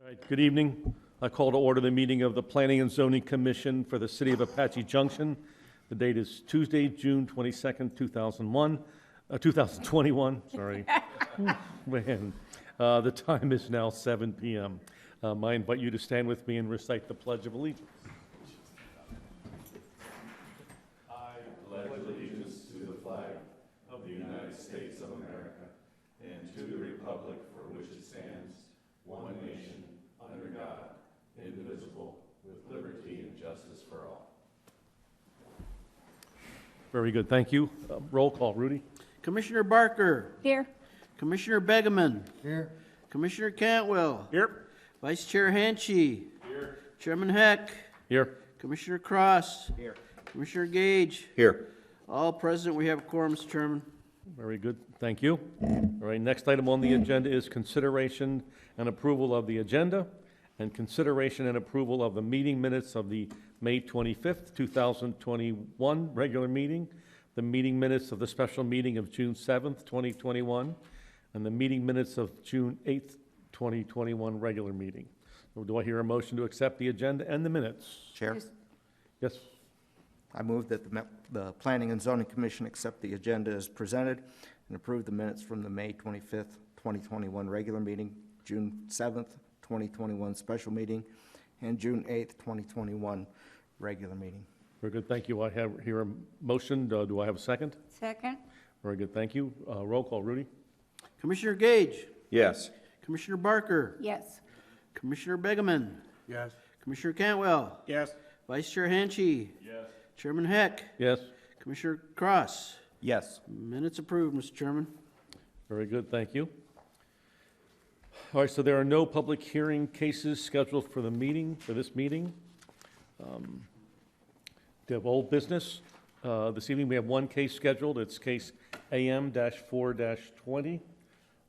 All right, good evening. I call to order the meeting of the Planning and Zoning Commission for the City of Apache Junction. The date is Tuesday, June 22nd, 2021, sorry. Man, the time is now 7 p.m. I invite you to stand with me and recite the Pledge of Allegiance. I pledge allegiance to the flag of the United States of America and to the republic for which it stands, one nation, under God, indivisible, with liberty and justice for all. Very good, thank you. Roll call, Rudy. Commissioner Barker. Here. Commissioner Begeman. Here. Commissioner Cantwell. Here. Vice Chair Hanchey. Here. Chairman Heck. Here. Commissioner Cross. Here. Commissioner Gage. Here. All present. We have a quorum, Mr. Chairman. Very good, thank you. All right, next item on the agenda is consideration and approval of the agenda and consideration and approval of the meeting minutes of the May 25th, 2021 regular meeting, the meeting minutes of the special meeting of June 7th, 2021, and the meeting minutes of June 8th, 2021 regular meeting. So do I hear a motion to accept the agenda and the minutes? Chair, Yes, I move that the Planning and Zoning Commission accept the agenda as presented and approve the minutes from the May 25th, 2021 regular meeting, June 7th, 2021 special meeting, and June 8th, 2021 regular meeting. very good, thank you. I hear a motion. Do I have a second? Second. Very good, thank you. Roll call, Rudy. Commissioner Gage. Yes. Commissioner Barker. Yes. Commissioner Begeman. Yes. Commissioner Cantwell. Yes. Vice Chair Hanchey. Yes. Chairman Heck. Yes. Commissioner Cross. Yes. Minutes approved, Mr. Chairman. Very good, thank you. All right, so there are no public hearing cases scheduled for the meeting, for this meeting. We have old business. This evening, we have one case scheduled. It's case AM-4-20.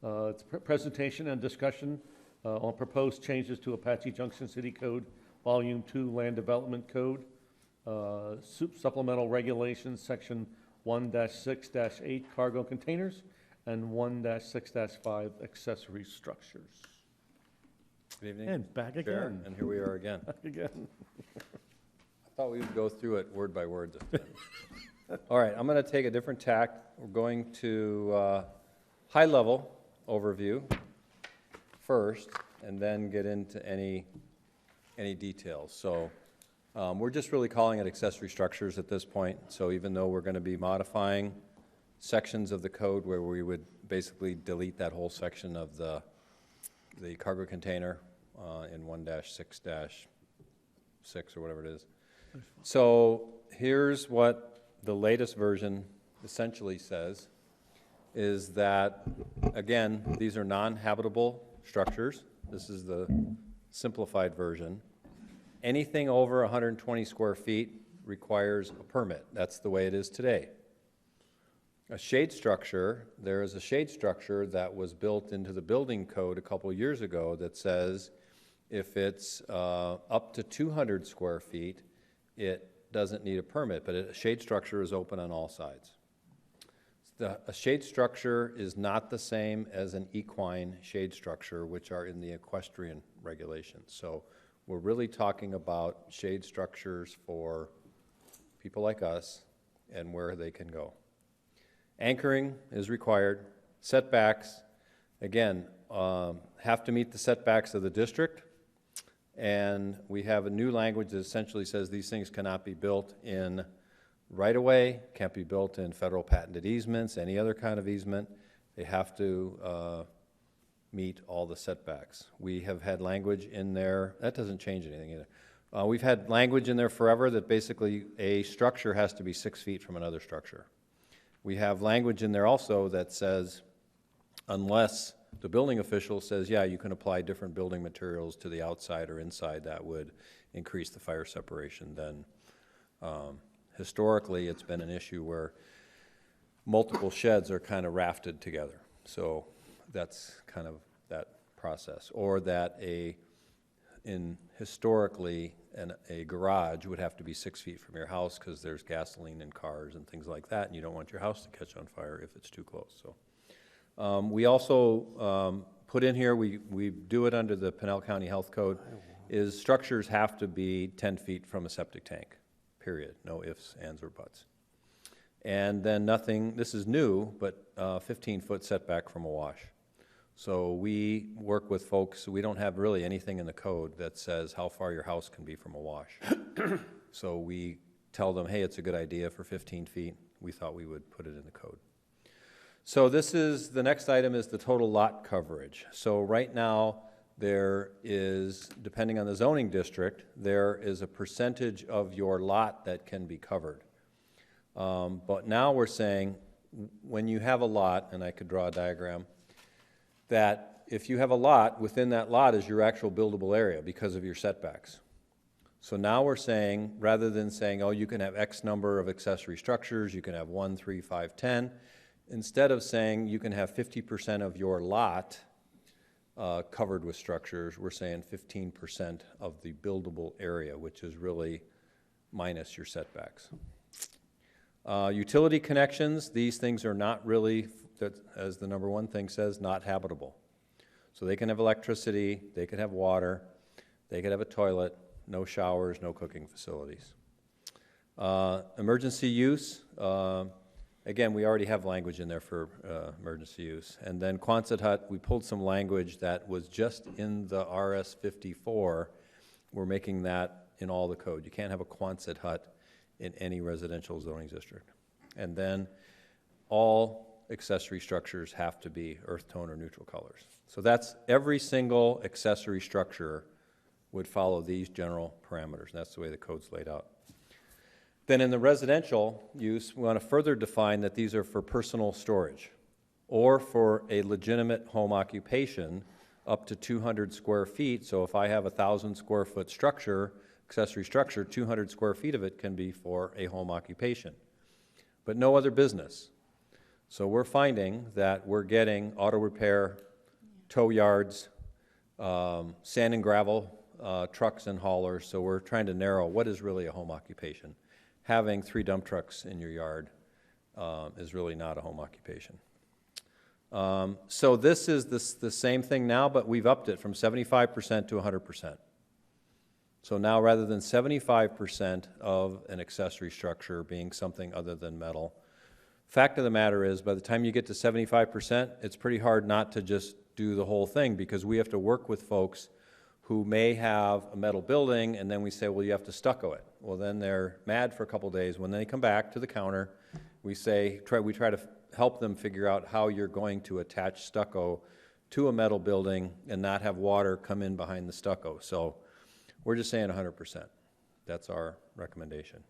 It's a presentation and discussion on proposed changes to Apache Junction City Code, Volume 2 Land Development Code, Supplemental Regulations, Section 1-6-8 Cargo Containers, and 1-6-5 Accessory Structures. Good evening. And back Chair, again. and here we are again. Again. I thought we would go through it word by word this time. All right, I'm going to take a different tack. We're going to high-level overview first, and then get into any details. So we're just really calling it accessory structures at this point. So even though we're going to be modifying sections of the code where we would basically delete that whole section of the cargo container in 1-6-6 or whatever it is. So here's what the latest version essentially says, is that, again, these are non-habitable structures. This is the simplified version. Anything over 120 square feet requires a permit. That's the way it is today. A shade structure, there is a shade structure that was built into the building code a couple years ago that says if it's up to 200 square feet, it doesn't need a permit, but a shade structure is open on all sides. A shade structure is not the same as an equine shade structure, which are in the equestrian regulations. So we're really talking about shade structures for people like us and where they can go. Anchoring is required. Setbacks, again, have to meet the setbacks of the district. And we have a new language that essentially says these things cannot be built in right-of-way, can't be built in federal patented easements, any other kind of easement. They have to meet all the setbacks. We have had language in there, that doesn't change anything either. We've had language in there forever that basically a structure has to be 6 feet from another structure. We have language in there also that says, unless the building official says, yeah, you can apply different building materials to the outside or inside that would increase the fire separation, then historically it's been an issue where multiple sheds are kind of rafted together. So that's kind of that process. Or that historically a garage would have to be 6 feet from your house because there's gasoline in cars and things like that, and you don't want your house to catch on fire if it's too close. So we also put in here, we do it under the Pinell County Health Code, is structures have to be 10 feet from a septic tank, period. No ifs, ands, or buts. And then nothing, this is new, but 15-foot setback from a wash. So we work with folks, we don't have really anything in the code that says how far your house can be from a wash. So we tell them, hey, it's a good idea for 15 feet. We thought we would put it in the code. So this is, the next item is the total lot coverage. So right now, there is, depending on the zoning district, there is a percentage of your lot that can be covered. But now we're saying, when you have a lot, and I could draw a diagram, that if you have a lot, within that lot is your actual buildable area because of your setbacks. So now we're saying, rather than saying, oh, you can have X number of accessory structures, you can have 1, 3, 5, 10, instead of saying you can have 50% of your lot covered with structures, we're saying 15% of the buildable area, which is really minus your setbacks. Utility connections, these things are not really, as the number one thing says, not habitable. So they can have electricity, they could have water, they could have a toilet, no showers, no cooking facilities. Emergency use, again, we already have language in there for emergency use. And then Quonset hut, we pulled some language that was just in the RS 54. We're making that in all the code. You can't have a Quonset hut in any residential zoning district. And then all accessory structures have to be earth tone or neutral colors. So that's every single accessory structure would follow these general parameters. That's the way the code's laid out. Then in the residential use, we want to further define that these are for personal storage or for a legitimate home occupation up to 200 square feet. So if I have a 1,000 square foot structure, accessory structure, 200 square feet of it can be for a home occupation, but no other business. So we're finding that we're getting auto repair, tow yards, sand and gravel, trucks and haulers. So we're trying to narrow what is really a home occupation. Having 3 dump trucks in your yard is really not a home occupation. So this is the same thing now, but we've upped it from 75% to 100%. So now rather than 75% of an accessory structure being something other than metal, fact of the matter is by the time you get to 75%, it's pretty hard not to just do the whole thing because we have to work with folks who may have a metal building and then we say, well, you have to stucco it. Well, then they're mad for a couple days. When they come back to the counter, we try to help them figure out how you're going to attach stucco to a metal building and not have water come in behind the stucco. So we're just saying 100%. That's our recommendation.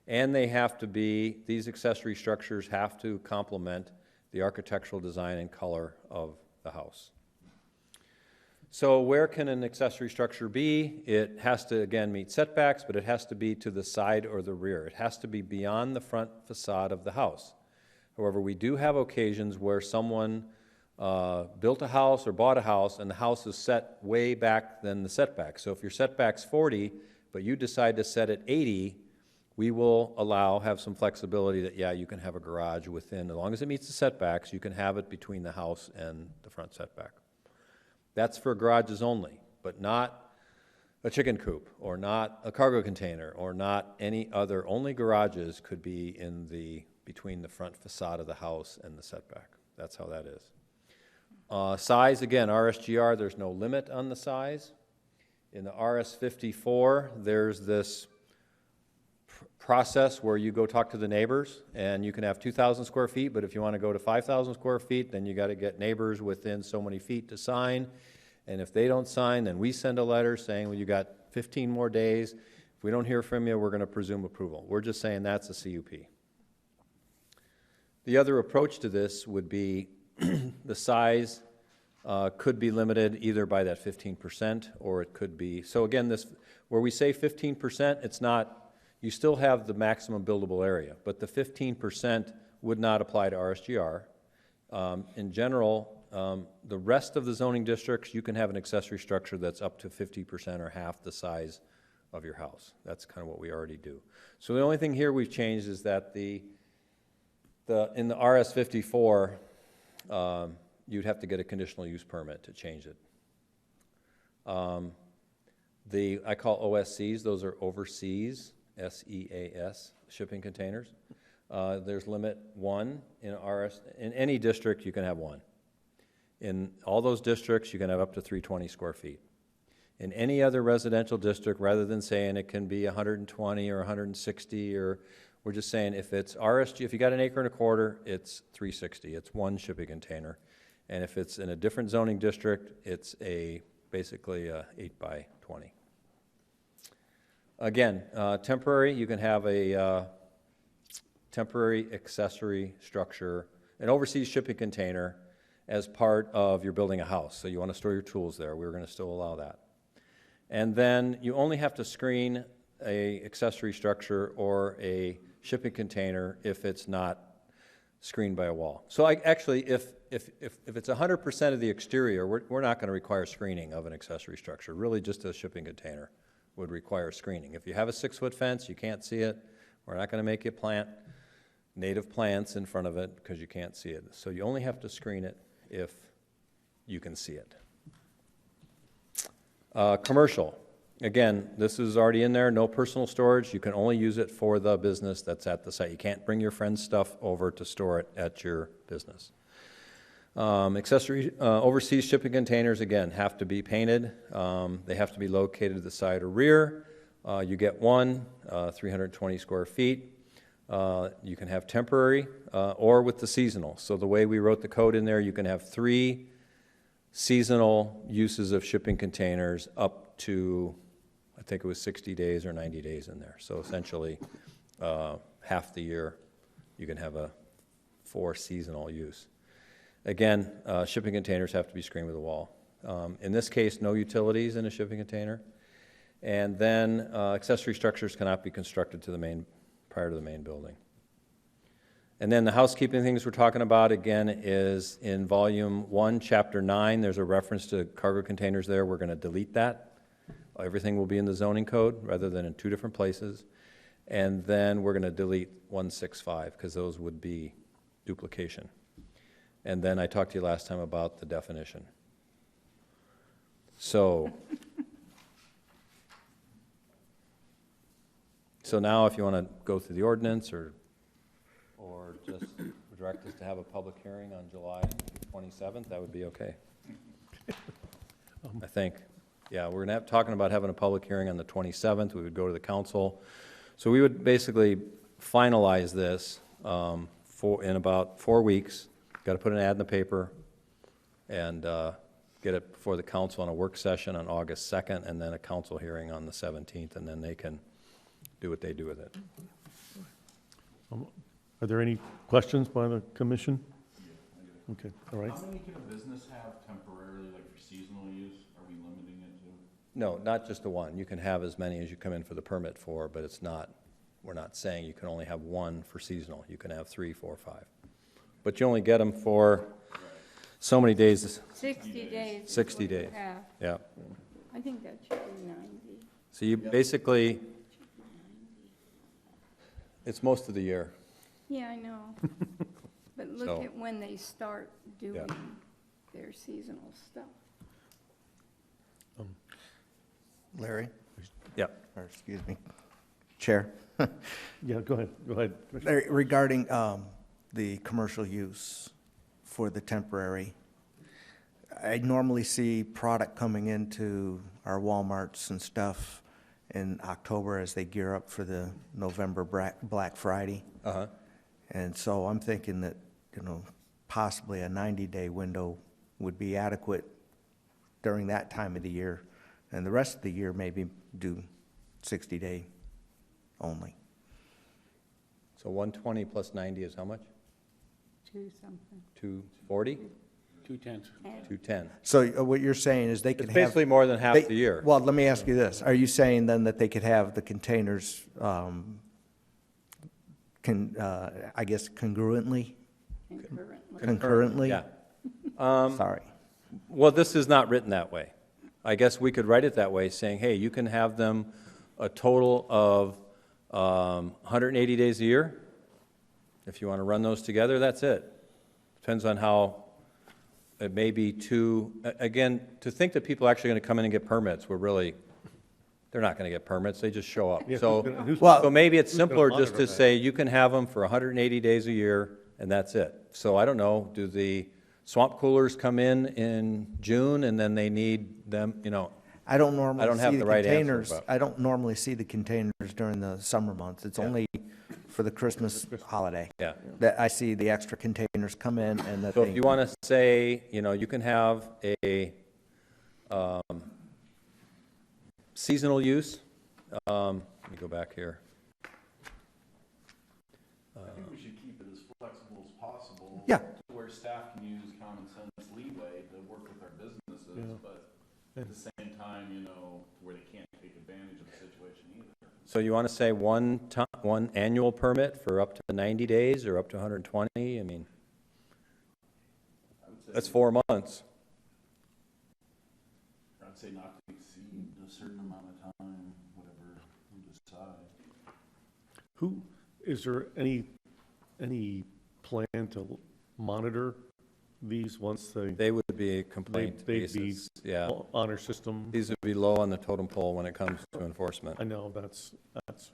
And they have to be, these accessory structures have to complement the architectural design and color of the house. So where can an accessory structure be? It has to, again, meet setbacks, but it has to be to the side or the rear. It has to be beyond the front facade of the house. However, we do have occasions where someone built a house or bought a house and the house is set way back than the setback. So if your setback's 40, but you decide to set it 80, we will have some flexibility that, yeah, you can have a garage within, as long as it meets the setbacks, you can have it between the house and the front setback. That's for garages only, but not a chicken coop or not a cargo container or not any other. Only garages could be between the front facade of the house and the setback. That's how that is. Size, again, RSGR, there's no limit on the size. In the RS54, there's this process where you go talk to the neighbors and you can have 2,000 square feet, but if you want to go to 5,000 square feet, then you got to get neighbors within so many feet to sign. And if they don't sign, then we send a letter saying, well, you got 15 more days. If we don't hear from you, we're going to presume approval. We're just saying that's a CUP. The other approach to this would be the size could be limited either by that 15% or it could be, so again, this where we say 15%, it's not, you still have the maximum buildable area, but the 15% would not apply to RSGR. In general, the rest of the zoning districts, you can have an accessory structure that's up to 50% or half the size of your house. That's kind of what we already do. So the only thing here we've changed is that in the RS54, you'd have to get a conditional use permit to change it. I call OSCs, those are overseas, SEAS, shipping containers. There's limit 1 in any district, you can have 1. In all those districts, you can have up to 320 square feet. In any other residential district, rather than saying it can be 120 or 160, or we're just saying if it's RSG, if you got an acre and a quarter, it's 360. It's 1 shipping container. And if it's in a different zoning district, it's basically a 8 by 20. Again, temporary, you can have a temporary accessory structure, an overseas shipping container as part of your building a house. So you want to store your tools there. We're going to still allow that. And then you only have to screen a accessory structure or a shipping container if it's not screened by a wall. So actually, if it's 100% of the exterior, we're not going to require screening of an accessory structure. Really, just a shipping container would require screening. If you have a 6-foot fence, you can't see it. We're not going to make you plant native plants in front of it because you can't see it. So you only have to screen it if you can see it. Commercial. Again, this is already in there, no personal storage. You can only use it for the business that's at the site. You can't bring your friend's stuff over to store it at your business. Accessory overseas shipping containers, again, have to be painted. They have to be located to the side or rear. You get 1, 320 square feet. You can have temporary or with the seasonal. So the way we wrote the code in there, you can have 3 seasonal uses of shipping containers up to, I think it was 60 days or 90 days in there. So essentially, half the year, you can have 4 seasonal use. Again, shipping containers have to be screened with a wall. In this case, no utilities in a shipping container. And then accessory structures cannot be constructed to prior to the main building. And then the housekeeping things we're talking about, again, is in Volume 1, Chapter 9. There's a reference to cargo containers there. We're going to delete that. Everything will be in the zoning code rather than in 2 different places. And then we're going to delete 165 because those would be duplication. And then I talked to you last time about the definition. So now if you want to go through the ordinance or just direct us to have a public hearing on July 27th, that would be okay. I think. Yeah, we're going to talking about having a public hearing on the 27th. We would go to the council. So we would basically finalize this in about 4 weeks. Got to put an ad in the paper and get it before the council on a work session on August 2nd, and then a council hearing on the 17th, and then they can do what they do with it. Are there any questions by the commission? Okay, all right. How many can a business have temporarily, like for seasonal use? Are we limiting it to? No, not just the 1. You can have as many as you come in for the permit for, but it's not, we're not saying you can only have 1 for seasonal. You can have 3, 4, 5. But you only get them for so many days. 60 days. 60 days. Yeah. I think that should be 90. So you basically, it's most of the year. Yeah, I know. But look So- at when they start doing their seasonal stuff. Larry, Yeah. or excuse me, Chair. Yeah, go ahead, Commissioner. Larry, regarding the commercial use for the temporary, I normally see product coming into our Walmarts and stuff in October as they gear up for the November Black Friday. Uh-huh. And so I'm thinking that, possibly a 90-day window would be adequate during that time of the year. And the rest of the year, maybe do 60-day only. So 120 plus 90 is how much? 2-something. 240? 2/10. 210. So what you're saying is they could It's have... basically more than half they- the year. Well, let me ask you this. Are you saying then that they could have the containers, I guess concurrently? Concurrently? Yeah. Sorry. Well, this is not written that way. I guess we could write it that way, saying, hey, you can have them a total of 180 days a year. If you want to run those together, that's it. Depends on how it may be too, again, to think that people are actually going to come in and get permits, they're not going to get permits, they just show up. Yeah, So, who's- maybe it's who's gonna simpler just to monitor that? say, you can have them for 180 days a year, and that's it. So I don't know, do the swamp coolers come in June, and then they need them, I don't I normally don't have see the the right answer, containers, but- I don't normally see the containers during the summer months. It's only for the Christmas holiday. yeah. That I see the extra containers come in and that So they. if you want to say, you can have a seasonal use, let me go back here. I think we should keep it as flexible as possible. Yeah. To where staff can use common sense leeway to work with our businesses, but at the same time, where they can't take advantage of the situation either. So you want to say one annual permit for up to 90 days or up to 120? I mean, I would say, that's 4 months. I'd say not to exceed a certain amount of time, whatever we decide. Is there any plan to monitor these once They would be a complaint they'd be basis, yeah. honor system? These would be low on the totem pole when it comes to enforcement, I know, that's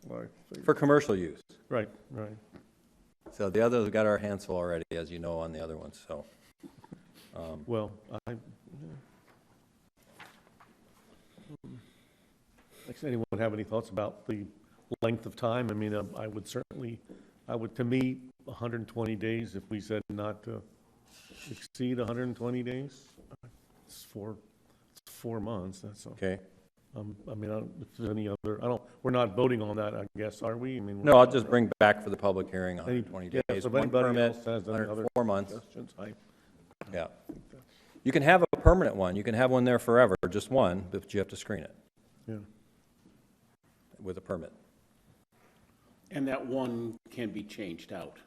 why I figured. for commercial use. Right. So the others got our hands full already, as you know, on the other ones, so. Well, Does anyone have any thoughts about the length of time? I mean, I would, to me, 120 days, if we said not to exceed 120 days, it's 4 months, that's all. Okay. I mean, if there's any other, we're not voting on that, I guess, are we? I mean, No, I'll just bring back for the public hearing Any- 120 yeah, days, so if one anybody permit, else has any other 4 months, suggestions, yeah. You can have a permanent one, you can have one there forever, just one, but you have to screen it yeah. with a permit. And that one can be changed out.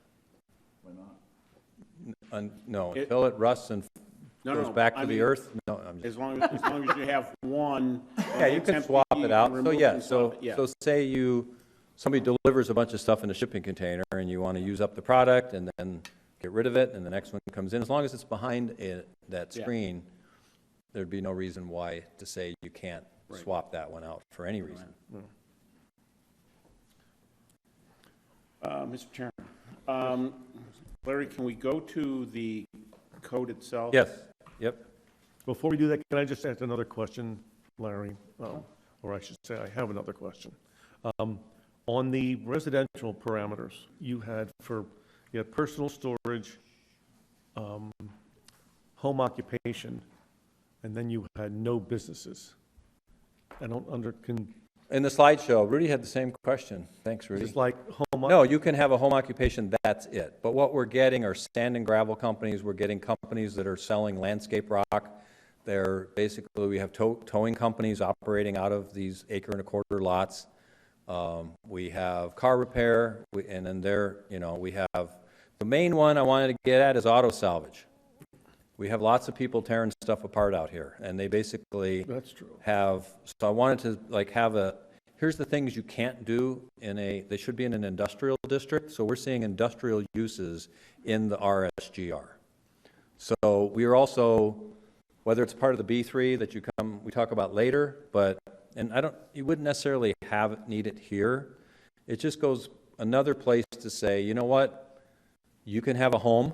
Why not? No, It- until it rusts and No, goes no, back I to the mean, earth, no, I'm just. As long as you have one. Yeah, you it's can empty, swap you it can out. So, remove yeah, and so, swap it, yeah. so say somebody delivers a bunch of stuff in a shipping container and you want to use up the product and then get rid of it and the next one comes in, as long as it's behind that Yeah. screen, there'd be no reason why to say you can't Right. swap that one out for any reason. Mr. Chairman, Larry, can we go to the code itself? Yes, yep. Before we do that, can I just ask another question, Larry? Or I should say, I have another question. On the residential parameters, you had personal storage, home occupation, and then you had no businesses. I don't In the slideshow, Rudy had the same question. Thanks, Rudy. just like home. No, you can have a home occupation, that's it. But what we're getting are sand and gravel companies, we're getting companies that are selling landscape rock. They're basically, we have towing companies operating out of these acre-and-a-quarter lots. We have car repair, and then we have, the main one I wanted to get at is auto salvage. We have lots of people tearing stuff apart out here, and they basically That's true. so I wanted to here's the things you can't do they should be in an industrial district, so we're seeing industrial uses in the RSGR. So we are also, whether it's part of the B3 that we talk about later, you wouldn't necessarily need it here. It just goes another place to say, you know what, you can have a home,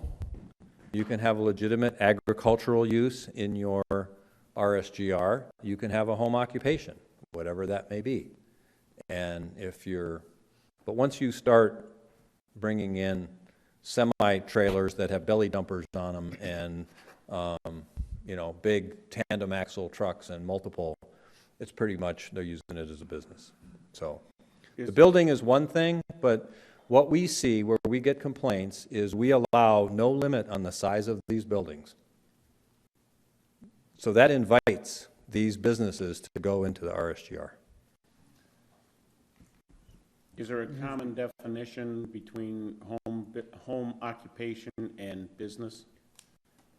you can have a legitimate agricultural use in your RSGR, you can have a home occupation, whatever that may be. And but once you start bringing in semi-trailers that have belly dumpers on them and, big tandem axle trucks and multiple, it's pretty much, they're using it as a business. So the building is one thing, but what we see where we get complaints is we allow no limit on the size of these buildings. So that invites these businesses to go into the RSGR. Is there a common definition between home occupation and business?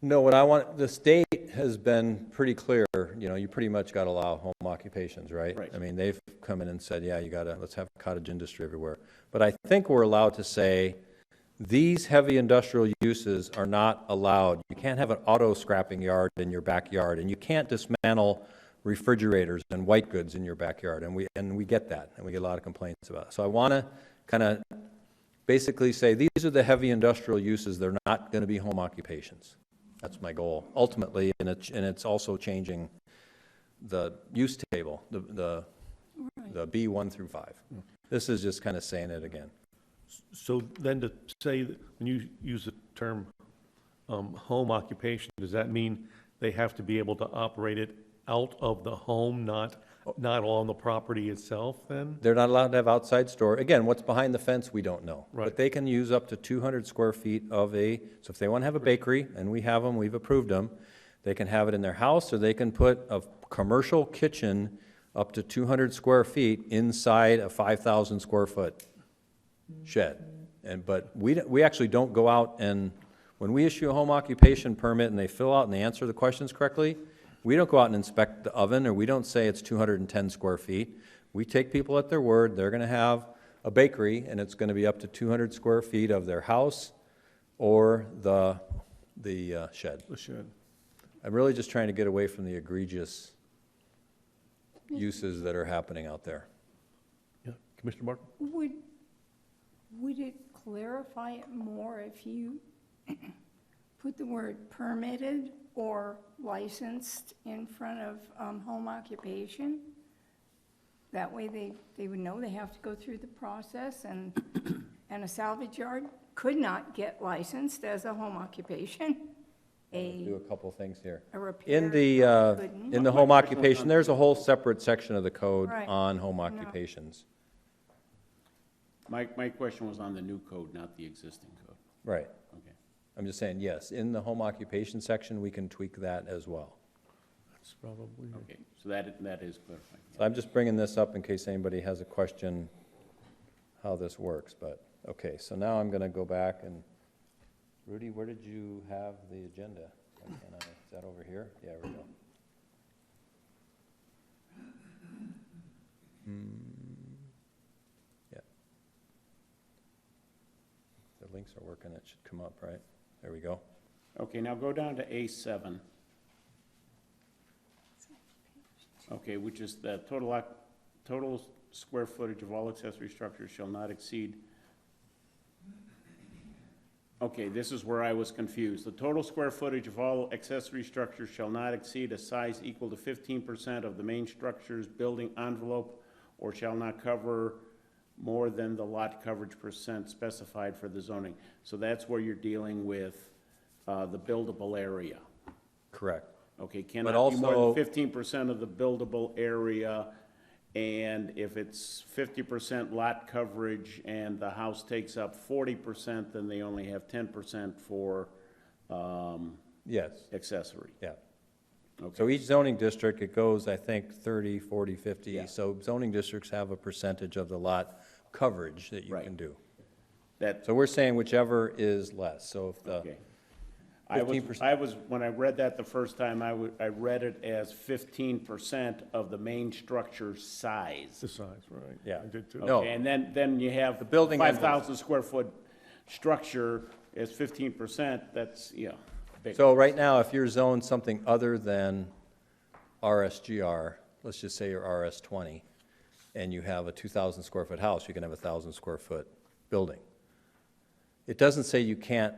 No, the state has been pretty clear, you pretty much got to allow home occupations, right? Right. I mean, they've come in and said, yeah, let's have cottage industry everywhere. But I think we're allowed to say these heavy industrial uses are not allowed. You can't have an auto scrapping yard in your backyard, and you can't dismantle refrigerators and white goods in your backyard, and we get that, and we get a lot of complaints about it. So I want to kind of basically say these are the heavy industrial uses. They're not going to be home occupations. That's my goal ultimately, and it's also changing the use table, the B1 through 5. This is just kind of saying it again. So then to say, that when you use the term home occupation, does that mean they have to be able to operate it out of the home, not on the property itself then? They're not allowed to have outside store. Again, what's behind the fence, we don't know. Right. But they can use up to 200 square feet of so if they want to have a bakery, and we have them, we've approved them, they can have it in their house, or they can put a commercial kitchen up to 200 square feet inside a 5,000 square foot shed. But we actually don't go out and, when we issue a home occupation permit and they fill out and they answer the questions correctly, we don't go out and inspect the oven, or we don't say it's 210 square feet. We take people at their word. They're going to have a bakery, and it's going to be up to 200 square feet of their house or the shed. The shed. I'm really just trying to get away from the egregious uses that are happening out there. Yeah, Commissioner Martin? Would it clarify it more if you put the word permitted or licensed in front of home occupation? That way they would know they have to go through the process, and a salvage yard could not get licensed as a home occupation. Do a couple things here. A repair In the couldn't. in the home occupation, there's a whole separate section of the code Right. on home occupations. My question was on the new code, not the existing code. Right. Okay. I'm just saying, yes, in the home occupation section, we can tweak that as well. That's probably. Okay, so that is clarified. So I'm just bringing this up in case anybody has a question how this works, but, okay, so now I'm gonna go back and, Rudy, where did you have the agenda? Is that over here? Yeah, we go. Yeah. The links are working, it should come up, right? There we go. Okay, now go down to A7. Okay, which is the total square footage of all accessory structures shall not exceed. Okay, this is where I was confused. The total square footage of all accessory structures shall not exceed a size equal to 15% of the main structure's building envelope, or shall not cover more than the lot coverage percent specified for the zoning. So that's where you're dealing with the buildable area. Correct. Okay, cannot be more also- than 15% of the buildable area, and if it's 50% lot coverage and the house takes up 40%, then they only have 10% for Yes, accessory. yeah. Okay. So each zoning district, it goes, I think, 30, 40, 50. Yeah. So zoning districts have a percentage of the lot coverage that you Right. can do. That, So we're saying whichever is less. So if the, okay. I 15%. was, when I read that the first time, I read it as 15% of the main structure's size. The size, right. Yeah. I did too. No. Okay, and then you have The building 5,000 square foot structure is 15%, that's, yeah, big. so right now, if you're zoned something other than RSGR, let's just say you're RS20, and you have a 2,000 square foot house, you can have a 1,000 square foot building. It doesn't say you can't,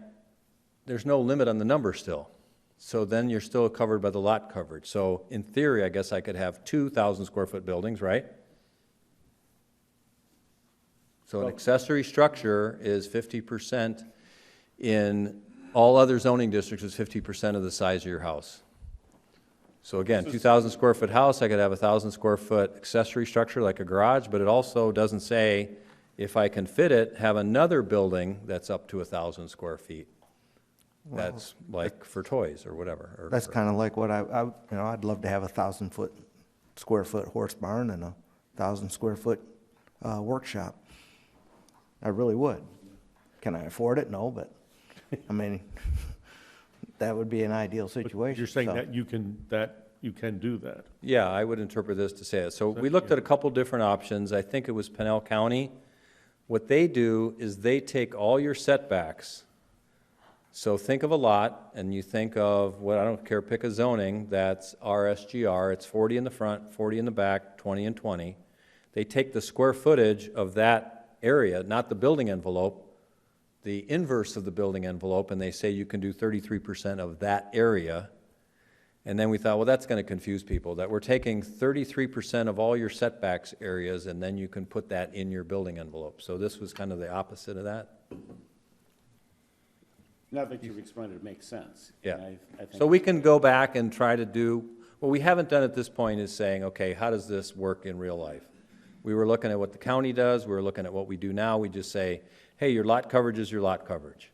there's no limit on the number still. So then you're still covered by the lot coverage. So in theory, I guess I could have 2,000 square foot buildings, right? So an accessory structure is 50% in all other zoning districts is 50% of the size of your house. So again, 2,000 square foot house, I could have a 1,000 square foot accessory structure like a garage, but it also doesn't say, if I can fit it, have another building that's up to 1,000 square feet. That's like for toys or whatever. That's kind of like what I'd love to have a 1,000 square foot horse barn and a 1,000 square foot workshop. I really would. Can I afford it? No, but, I mean, that would be an ideal situation. You're saying so. that you can do that? Yeah, I would interpret this to say it. So we looked at a couple different options. I think it was Pinell County What they do is they take all your setbacks. So think of a lot, and you think of, what, I don't care, pick a zoning, that's RSGR, it's 40 in the front, 40 in the back, 20 and 20. They take the square footage of that area, not the building envelope, the inverse of the building envelope, and they say you can do 33% of that area. And then we thought, well, that's going to confuse people, that we're taking 33% of all your setbacks areas, and then you can put that in your building envelope. So this was kind of the opposite of that. Now that you've explained it, it makes sense. Yeah. And I think So we can go back and try to do, what we haven't done at this point is saying, okay, how does this work in real life? We were looking at what the county does, we were looking at what we do now, we just say, hey, your lot coverage is your lot coverage.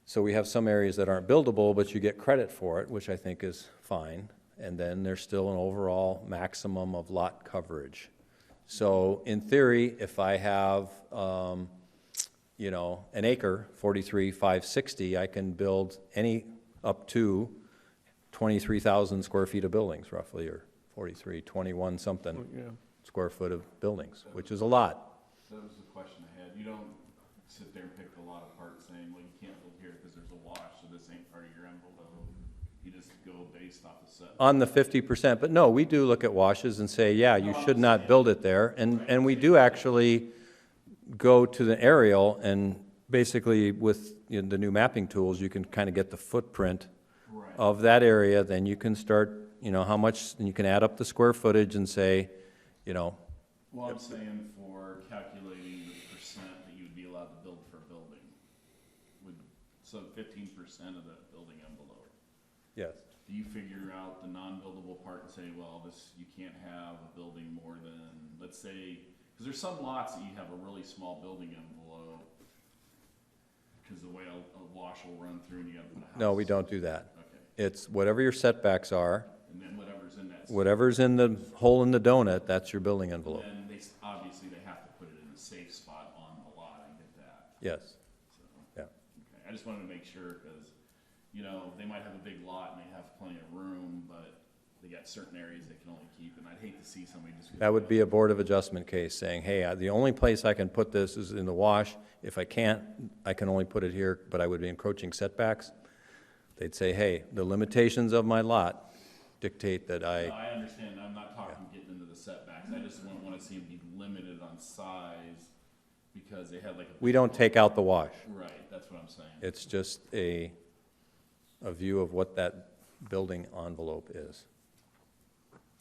So we have some areas that aren't buildable, but you get credit for it, which I think is fine. And then there's still an overall maximum of lot coverage. So in theory, if I have, you know, an acre, 43,560, I can build any up to 23,000 square feet of buildings, roughly, or 43, 21 something square foot of buildings, which is a lot. That was the question I had. You don't sit there and pick the lot apart saying, well, you can't build here because there's a wash, so this ain't part of your envelope. You just go based off the set. On the 50%, but no, we do look at washes and say, yeah, you should not build it there. And we do actually go to the aerial, and basically with, you know, the new mapping tools, you can kind of get the footprint of that area. Then you can start, you know, how much, and you can add up the square footage and say, you know. Well, I'm saying for calculating the percent that you'd be allowed to build for a building. So 15% of the building envelope. Yes. Do you figure out the non-buildable part and say, well, this, you can't have a building more than, let's say, because there's some lots that you have a really small building envelope, because the way a wash will run through and you have to put a house. No, we don't do that. Okay. It's whatever your setbacks are, And then whatever's in that. whatever's in the hole in the donut, that's your building envelope. And they, obviously, they have to put it in a safe spot on the lot, I get that. Yes, So, yeah. okay, I just wanted to make sure, because, you know, they might have a big lot and they have plenty of room, but they got certain areas they can only keep, and I'd hate to see somebody just. That would be a Board of Adjustment case saying, hey, the only place I can put this is in the wash. If I can't, I can only put it here, but I would be encroaching setbacks. They'd say, hey, the limitations of my lot dictate that No, I, I understand, I'm not talking getting into the setbacks, I just wouldn't want to see them be limited on size, because they had like a. we don't take out the wash. Right, that's what I'm saying. It's just a view of what that building envelope is.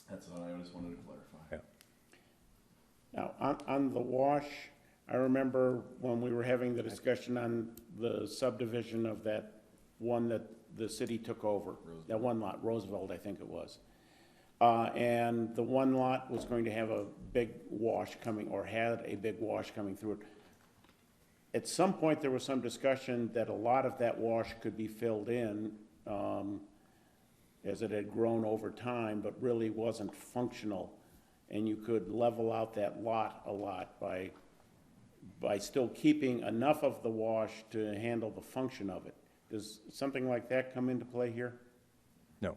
That's all I just wanted to clarify. Yeah. Now, on the wash, I remember when we were having the discussion on the subdivision of that one that the city took over, that one lot, Roosevelt, I think it was. And the one lot was going to have a big wash coming, or had a big wash coming through it. At some point, there was some discussion that a lot of that wash could be filled in, as it had grown over time, but really wasn't functional. And you could level out that lot a lot by still keeping enough of the wash to handle the function of it. Does something like that come into play here? No.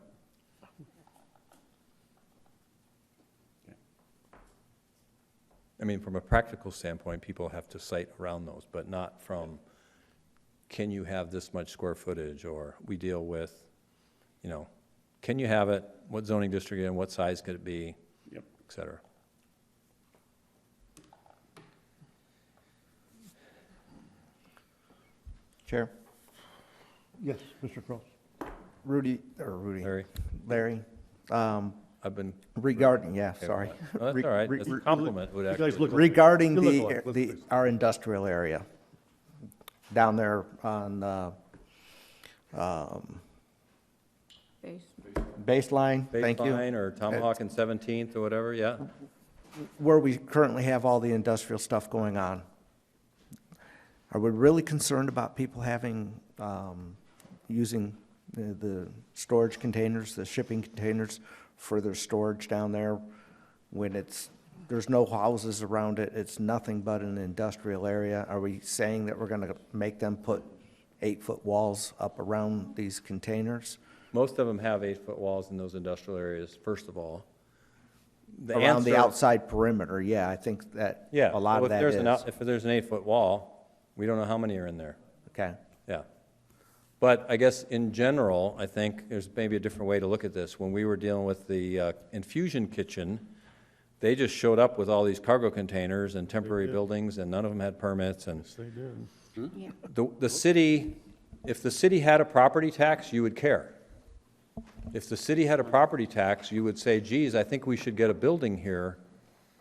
I mean, from a practical standpoint, people have to site around those, but not from, can you have this much square footage, or we deal with, you know, can you have it, what zoning district and what size could it be, Yep. et cetera. Chair? Yes, Mr. Cross. Larry, I've been, regarding, yeah, sorry. oh, that's all right, it's a compliment would actually. Regarding You look alike. Let's face it. our industrial area, down there on, Baseline, thank you. Baseline or Tomahawk and 17th or whatever, yeah. Where we currently have all the industrial stuff going on. Are we really concerned about people having, using the storage containers, the shipping containers for their storage down there when there's no houses around it, it's nothing but an industrial area? Are we saying that we're gonna make them put 8-foot walls up around these containers? Most of them have 8-foot walls in those industrial areas, first of all. The around the answer- outside perimeter, yeah, I think that Yeah. a lot so of that If there's an 8-foot wall, we don't know how many are in there. Okay, Yeah. But I guess in general, I think there's maybe a different way to look at this. When we were dealing with the infusion kitchen, they just showed up with all these cargo containers and temporary buildings, and none of them had permits, and Yes, they did. Yeah. the city, if the city had a property tax, you would care. If the city had a property tax, you would say, geez, I think we should get a building here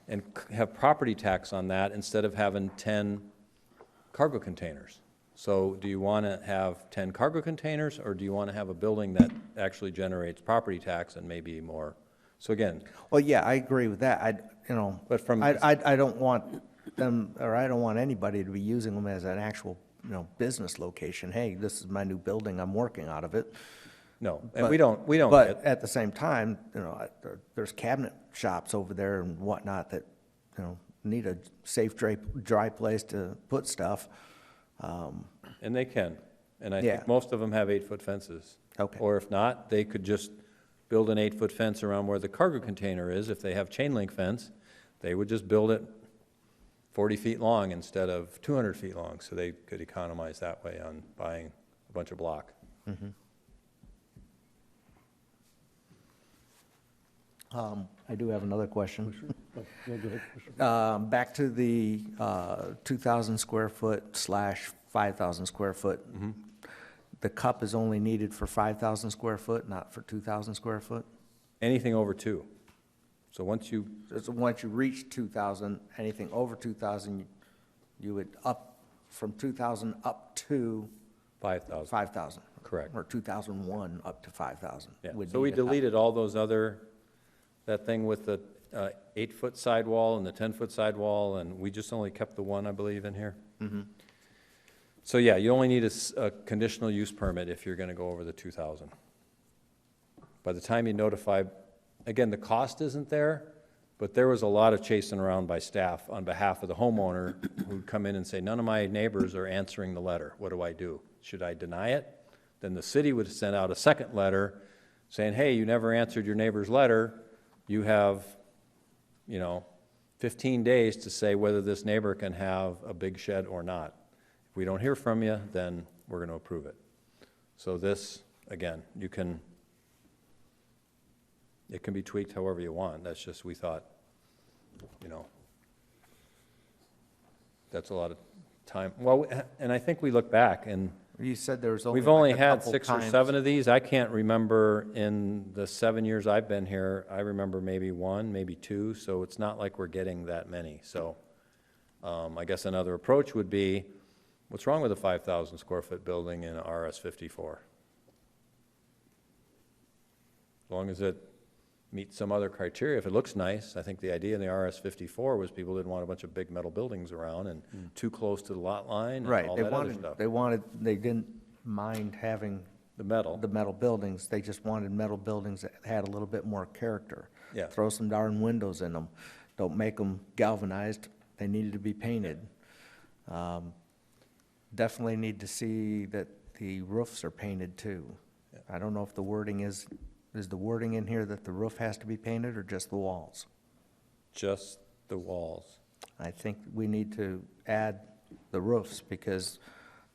and have property tax on that instead of having 10 cargo containers. So do you want to have 10 cargo containers, or do you want to have a building that actually generates property tax and maybe more? So again, well, yeah, I agree with that, But from- I don't want them, or I don't want anybody to be using them as an actual, business location. Hey, this is my new building, I'm working out of it. no, and But- we don't But get, at the same time, there's cabinet shops over there and whatnot that, need a safe, dry place to put stuff. and they can. And I Yeah. think most of them have 8-foot fences. Okay. Or if not, they could just build an 8-foot fence around where the cargo container is. If they have chain link fence, they would just build it 40 feet long instead of 200 feet long, so they could economize that way on buying a bunch of block. I do have another question. Oh, yeah, go ahead. Back to the 2,000 square foot / 5,000 square foot. The cup is only needed for 5,000 square foot, not for 2,000 square foot? Anything over 2. So once you, So once you reach 2,000, anything over 2,000, you would up from 2,000 up to 5,000. 5,000? Correct. Or 2,001 up to 5,000? Yeah. would So we need a cup. deleted all those other, that thing with the 8-foot sidewall and the 10-foot sidewall, and we just only kept the one, I believe, in here. So yeah, you only need a conditional use permit if you're gonna go over the 2,000. By the time you notify, again, the cost isn't there, but there was a lot of chasing around by staff on behalf of the homeowner who'd come in and say, none of my neighbors are answering the letter. What do I do? Should I deny it? Then the city would send out a second letter saying, hey, you never answered your neighbor's letter. You have, 15 days to say whether this neighbor can have a big shed or not. If we don't hear from you, then we're going to approve it. So this, again, it can be tweaked however you want. That's just, we thought, that's a lot of time. Well, and I think we look back, and You said there was only we've only like a had couple 6 or times. 7 of these. I can't remember in the 7 years I've been here, I remember maybe 1, maybe 2, so it's not like we're getting that many. So I guess another approach would be, what's wrong with a 5,000 square foot building in RS 54? As long as it meets some other criteria, if it looks nice. I think the idea in the RS 54 was people didn't want a bunch of big metal buildings around and too close to the lot line and Right, all they that other stuff. they didn't mind having The metal. the metal buildings, they just wanted metal buildings that had a little bit more character. Yeah. Throw some darn windows in them, don't make them galvanized, they needed to be painted. Definitely need to see that the roofs are painted too. I don't know if the wording is the wording in here that the roof has to be painted or just the walls? Just the walls. I think we need to add the roofs, because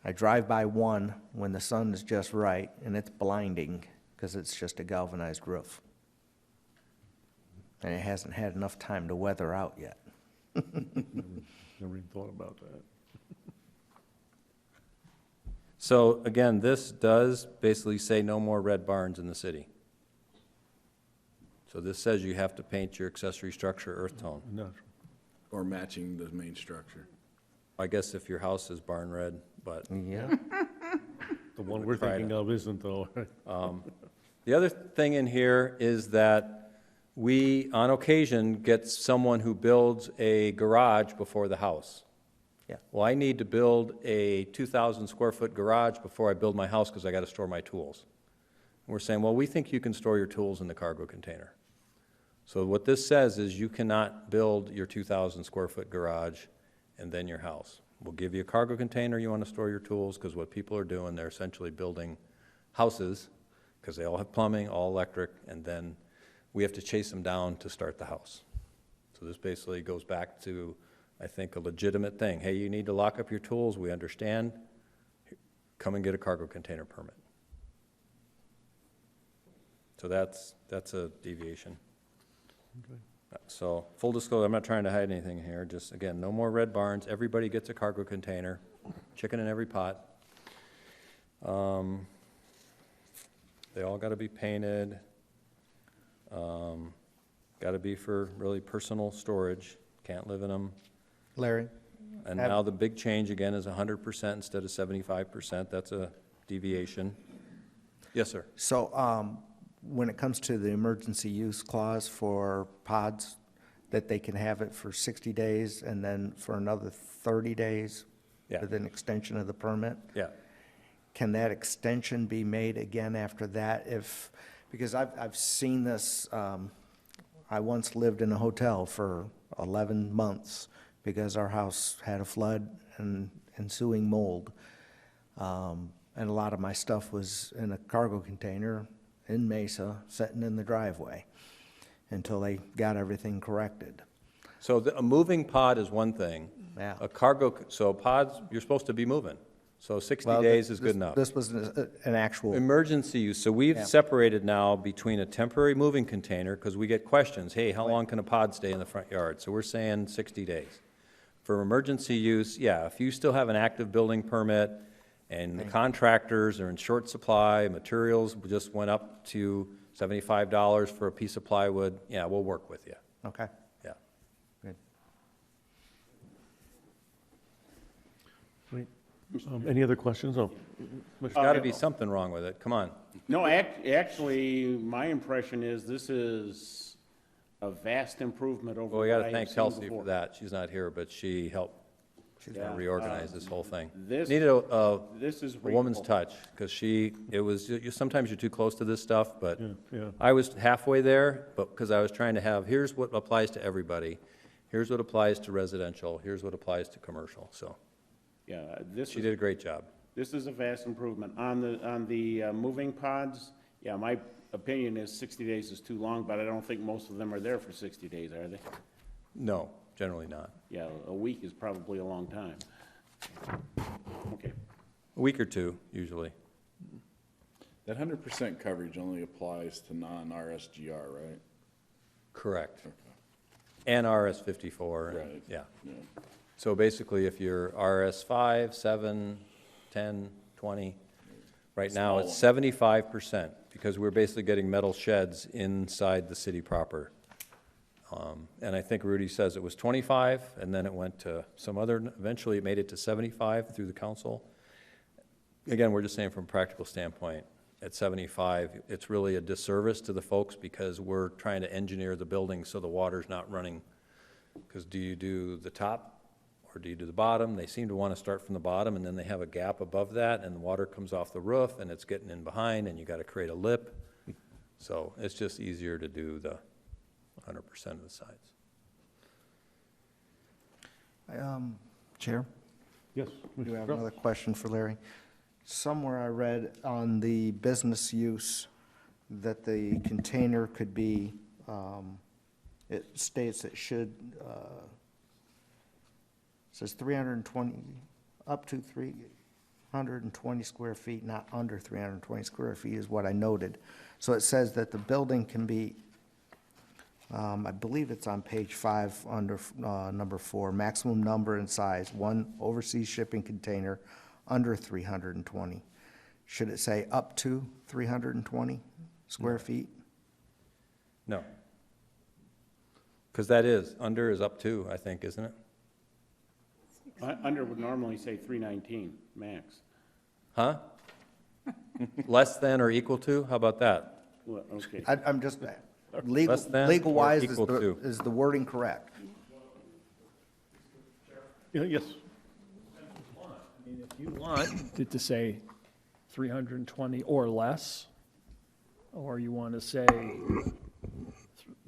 I drive by one when the sun is just right, and it's blinding, because it's just a galvanized roof. And it hasn't had enough time to weather out yet. Never even thought about that. So again, this does basically say no more red barns in the city. So this says you have to paint your accessory structure earth tone. Natural. Or matching the main structure. I guess if your house is barn red, but Yeah. The one we're tried thinking of isn't though. the other thing in here is that we, on occasion, get someone who builds a garage before the house. Yeah. Well, I need to build a 2,000 square foot garage before I build my house because I got to store my tools. And we're saying, well, we think you can store your tools in the cargo container. So what this says is you cannot build your 2,000 square foot garage and then your house. We'll give you a cargo container you want to store your tools, because what people are doing, they're essentially building houses because they all have plumbing, all electric, and then we have to chase them down to start the house. So this basically goes back to, I think, a legitimate thing. Hey, you need to lock up your tools, we understand. Come and get a cargo container permit. So that's a deviation. So, full disclosure, I'm not trying to hide anything here, just, again, no more red barns, everybody gets a cargo container, chicken in every pot. They all gotta be painted, gotta be for really personal storage, can't live in them. Larry? And now the big change again is 100% instead of 75%, that's a deviation. Yes, sir. So, when it comes to the emergency use clause for pods, that they can have it for 60 days and then for another 30 days Yeah. with an extension of the permit? Yeah. Can that extension be made again after that if, because I've seen this, I once lived in a hotel for 11 months because our house had a flood and ensuing mold. And a lot of my stuff was in a cargo container in Mesa, sitting in the driveway until they got everything corrected. So a moving pod is one thing. Yeah. A cargo, so pods, you're supposed to be moving. So 60 Well, days is this- good enough. This was an actual, Emergency use, so we've Yeah. separated now between a temporary moving container, because we get questions, hey, how long can a pod stay in the front yard? So we're saying 60 days. For emergency use, yeah, if you still have an active building permit, and the contractors are in short supply, materials just went up to $75 for a piece of plywood, yeah, we'll work with you, okay, yeah. good. Great. Any other questions? Oh, There's got to be something wrong with it, come on. No, actually, my impression is this is a vast improvement over Well, we what got I to have thank seen Kelsey before. for that, she's not here, but she helped Yeah. reorganize this whole thing. This- Needed a This is. a woman's reasonable. touch, because sometimes you're too close to this stuff, but yeah. I was halfway there, but, because I was trying to have, here's what applies to everybody, here's what applies to residential, here's what applies to commercial, so Yeah, this she is, did a great job. this is a vast improvement. On the moving pods, yeah, my opinion is 60 days is too long, but I don't think most of them are there for 60 days, are they? No, generally not. Yeah, a week is probably a long time. Okay. A week or two, usually. That 100% coverage only applies to non-RSGR, right? Correct. And RS 54. and- Right. Yeah. Yeah. So basically, if you're RS 5, 7, 10, 20, right now it's 75%, because we're basically getting metal sheds inside the city proper. And I think Rudy says it was 25, and then it went to some other, eventually it made it to 75 through the council. Again, we're just saying from a practical standpoint, at 75, it's really a disservice to the folks because we're trying to engineer the building so the water's not running. Because do you do the top or do you do the bottom? They seem to want to start from the bottom, and then they have a gap above that, and the water comes off the roof, and it's getting in behind, and you got to create a lip. So it's just easier to do the 100% of the sides. Chair? Yes. I do Mr. have Crowe? another question for Larry. Somewhere I read on the business use that the container could be, it states it should, says 320, up to 320 square feet, not under 320 square feet is what I noted. So it says that the building can be, I believe it's on page 5 under number 4, maximum number and size, one overseas shipping container under 320. Should it say up to 320 square feet? No. Because that is, under is up to, I think, isn't it? Under would normally say 319 max. Huh? Less than or equal to? How about that? Well, okay. I'm just, Less than or legal-wise, equal to? is the wording correct? Yeah, yes. If you want it to say 320 or less, or you want to say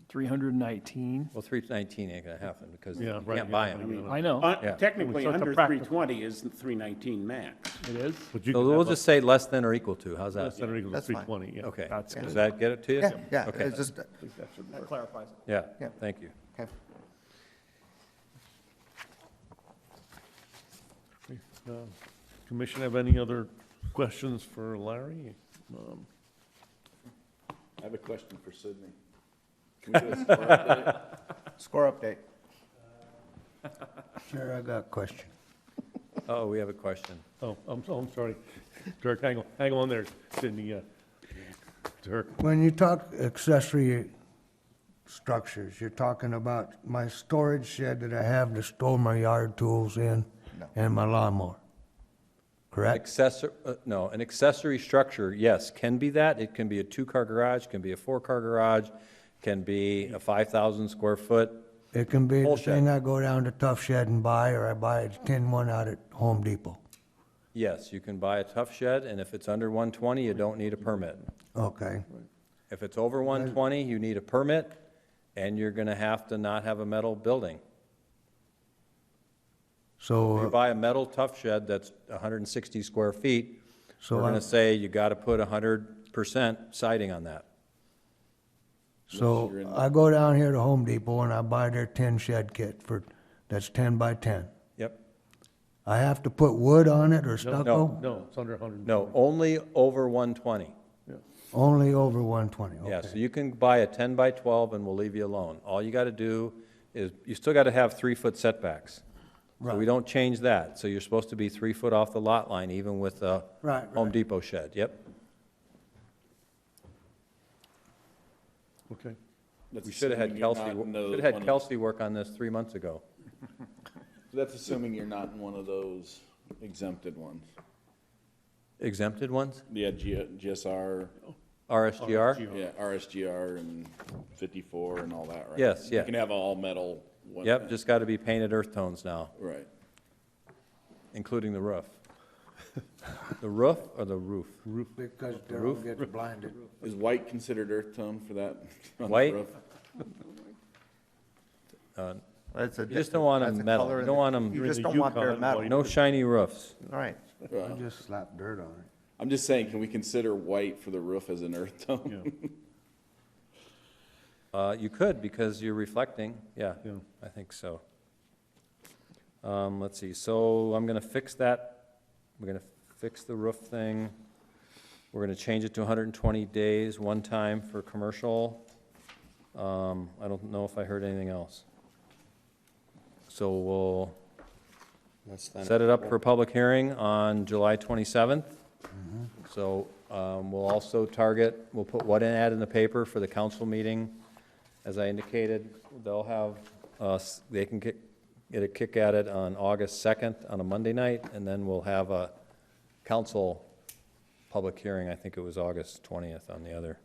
319, Well, 319 ain't gonna happen because Yeah, you right, can't yeah, buy I them. mean, I know, Yeah. Technically, So it's a under practical. 320 is 319 max. it is. But you So can we'll have just say less than or equal to, how's less that? than or equal to That's fine. 320, yeah. Okay, That's does good. that get it to you? Yeah, yeah, Okay, it's just, That clarifies it. yeah, Yeah. thank you. okay. Commission have any other questions for Larry? I have a question for Sydney. Can we do a score update? Score update. Chair, I got a question. Oh, we have a question. Oh, I'm sorry. Dirk, hang on there, Sydney. Dirk, When you talk accessory structures, you're talking about my storage shed that I have to store my yard tools in and my lawnmower, correct? No, an accessory structure, yes, can be that. It can be a 2-car garage, can be a 4-car garage, can be a 5,000 square foot. It can be Whole the shed. thing I go down to Tough Shed and buy, or I buy a tin one out at Home Depot. Yes, you can buy a tough shed, and if it's under 120, you don't need a permit. Okay, If it's over 120, you need a permit, and you're gonna have to not have a metal building. If you so, buy a metal tough shed that's 160 square feet, So we're I- gonna say you gotta put 100% siding on that. so I go down here to Home Depot and I buy their tin shed kit that's 10 by 10. Yep. I have to put wood on it or stucco? no, it's under 100. No, only over 120. Only over 120, okay. Yeah, so you can buy a 10 by 12 and we'll leave you alone. All you gotta do is, you still gotta have 3-foot setbacks. So we Right. don't change that. So you're supposed to be 3 foot off the lot line, even with a Right, Home right. Depot shed, yep. Okay. That's We should have had assuming you're Kelsey, not in those should have one had of- Kelsey work on this 3 months ago. That's assuming you're not in one of those exempted ones. Exempted ones? Yeah, GSR, RSGR? yeah, RSGR and 54 and all that, right? Yes, yeah. You can have all metal. one Yep, thing. just gotta be painted earth tones now, Right. including the roof. The roof or the roof? Because roof? Daryl gets blinded. Is white considered earth tone for that? on the White? roof? You just don't want them metal. You don't want them, You just don't want their Yukon metal. white. no shiny roofs. All right. I just slap dirt on it. I'm just saying, can we consider white for the roof as an earth tone? You could, because you're reflecting, yeah, Yeah. I think so. Let's see, so I'm gonna fix that, we're gonna fix the roof thing. We're gonna change it to 120 days, one time for commercial. I don't know if I heard anything else. So we'll set it up for a public hearing on July 27th. So we'll also target, we'll put what in ad in the paper for the council meeting. As I indicated, they'll have, they can get a kick at it on August 2nd on a Monday night, and then we'll have a council public hearing, I think it was August 20th on the other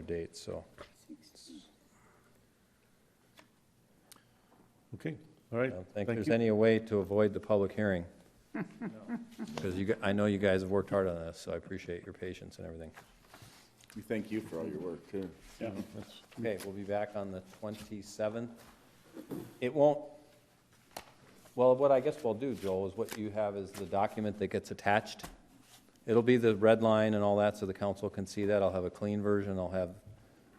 date, so. Okay, all right. I don't think Thank there's you. any way to avoid the public hearing. Because I know you guys have worked hard on this, so I appreciate your patience and everything. We thank you for all your work, too. Yeah, that's- Okay, we'll be back on the 27th. It won't, well, what I guess we'll do, Joel, is what you have is the document that gets attached. It'll be the red line and all that, so the council can see that. I'll have a clean version. I'll have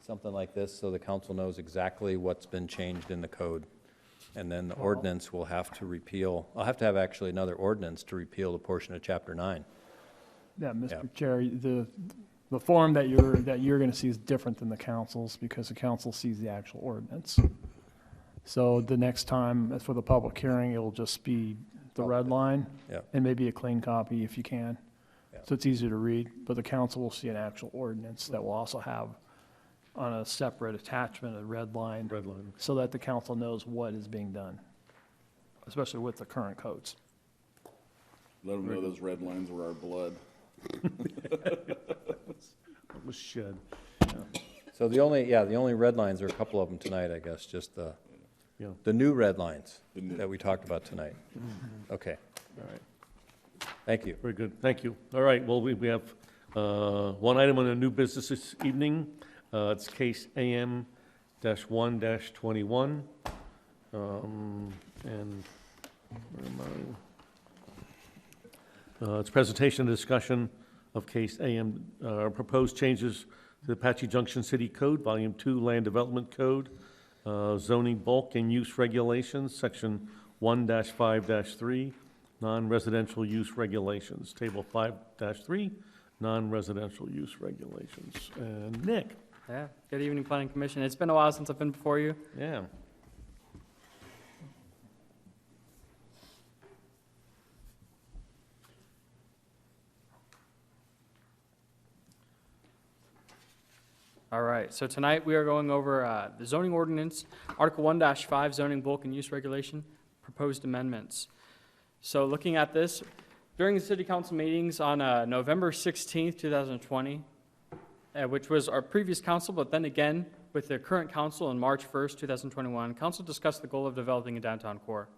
something like this, so the council knows exactly what's been changed in the code. And then the ordinance will have to repeal, I'll have to have actually another ordinance to repeal the portion of Chapter 9. Yeah, Yeah. Mr. Chair, the form that you're gonna see is different than the council's, because the council sees the actual ordinance. So the next time, for the public hearing, it'll just be the red line. Yeah. And maybe a clean copy if you can. Yeah. So it's easier to read, but the council will see an actual ordinance that will also have on a separate attachment, a red line. Red line. So that the council knows what is being done, especially with the current codes. Let them know those red lines were our blood. It was shed. So the only red lines, there are a couple of them tonight, I guess, just Yeah. the new red lines The new- that we talked about tonight. Okay, All right. thank you. Very good, thank you. All right, well, we have one item on the new business this evening. It's case AM-1-21. And where am I? It's presentation and discussion of case AM, proposed changes to the Apache Junction City Code, Volume 2, Land Development Code, zoning bulk and use regulations, Section 1-5-3, non-residential use regulations. Table 5-3, non-residential use regulations. And Nick? Yeah, good evening, Planning Commission. It's been a while since I've been before you. Yeah. All right, so tonight we are going over the zoning ordinance, Article 1-5, zoning bulk and use regulation, proposed amendments. So looking at this, during the city council meetings on November 16th, 2020, which was our previous council, but then again with the current council on March 1st, 2021, council discussed the goal of developing a downtown core.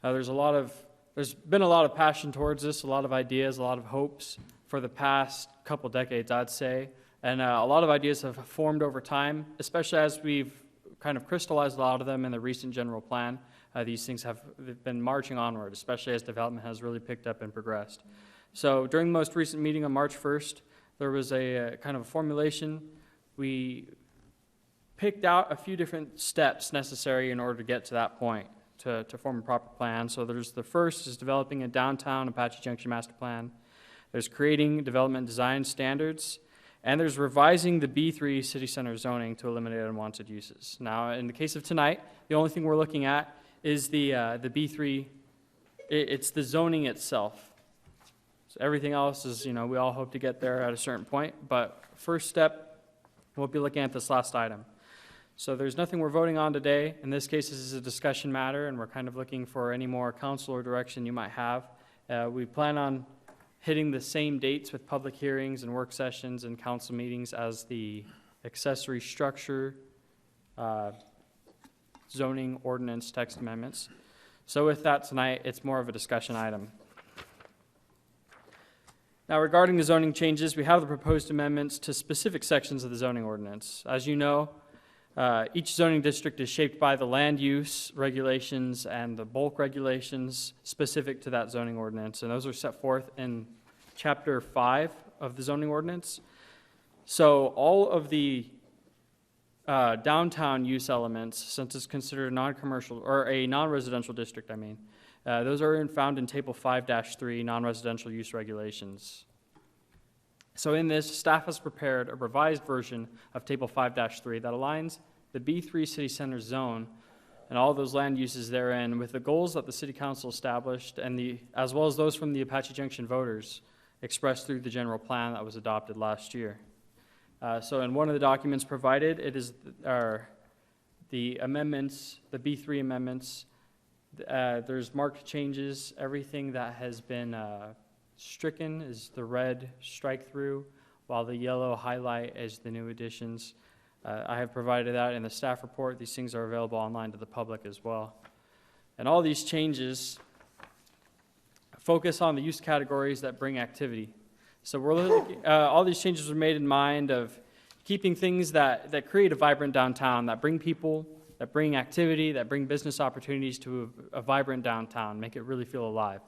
There's been a lot of passion towards this, a lot of ideas, a lot of hopes for the past couple decades, I'd say. And a lot of ideas have formed over time, especially as we've kind of crystallized a lot of them in the recent general plan. These things have been marching onward, especially as development has really picked up and progressed. So during the most recent meeting on March 1st, there was a kind of a formulation. We picked out a few different steps necessary in order to get to that point, to form a proper plan. So there's the first is developing a downtown Apache Junction master plan. There's creating development design standards. And there's revising the B3 city center zoning to eliminate unwanted uses. Now, in the case of tonight, the only thing we're looking at is the B3, it's the zoning itself. So everything else is, we all hope to get there at a certain point, but first step, we'll be looking at this last item. So there's nothing we're voting on today. In this case, this is a discussion matter, and we're kind of looking for any more council or direction you might have. We plan on hitting the same dates with public hearings and work sessions and council meetings as the accessory structure zoning ordinance text amendments. So with that tonight, it's more of a discussion item. Now regarding the zoning changes, we have the proposed amendments to specific sections of the zoning ordinance. As you know, each zoning district is shaped by the land use regulations and the bulk regulations specific to that zoning ordinance, and those are set forth in Chapter 5 of the zoning ordinance. So all of the downtown use elements, since it's considered a non-commercial or a non-residential district, those are found in Table 5-3, non-residential use regulations. So in this, staff has prepared a revised version of Table 5-3 that aligns the B3 city center zone and all those land uses therein with the goals that the city council established and as well as those from the Apache Junction voters expressed through the general plan that was adopted last year. So in one of the documents provided, it is the amendments, the B3 amendments. There's marked changes. Everything that has been stricken is the red strike through, while the yellow highlight is the new additions. I have provided that in the staff report. These things are available online to the public as well. And all these changes focus on the use categories that bring activity. So we're looking, all these changes were made in mind of keeping things that create a vibrant downtown, that bring people, that bring activity, that bring business opportunities to a vibrant downtown, make it really feel alive.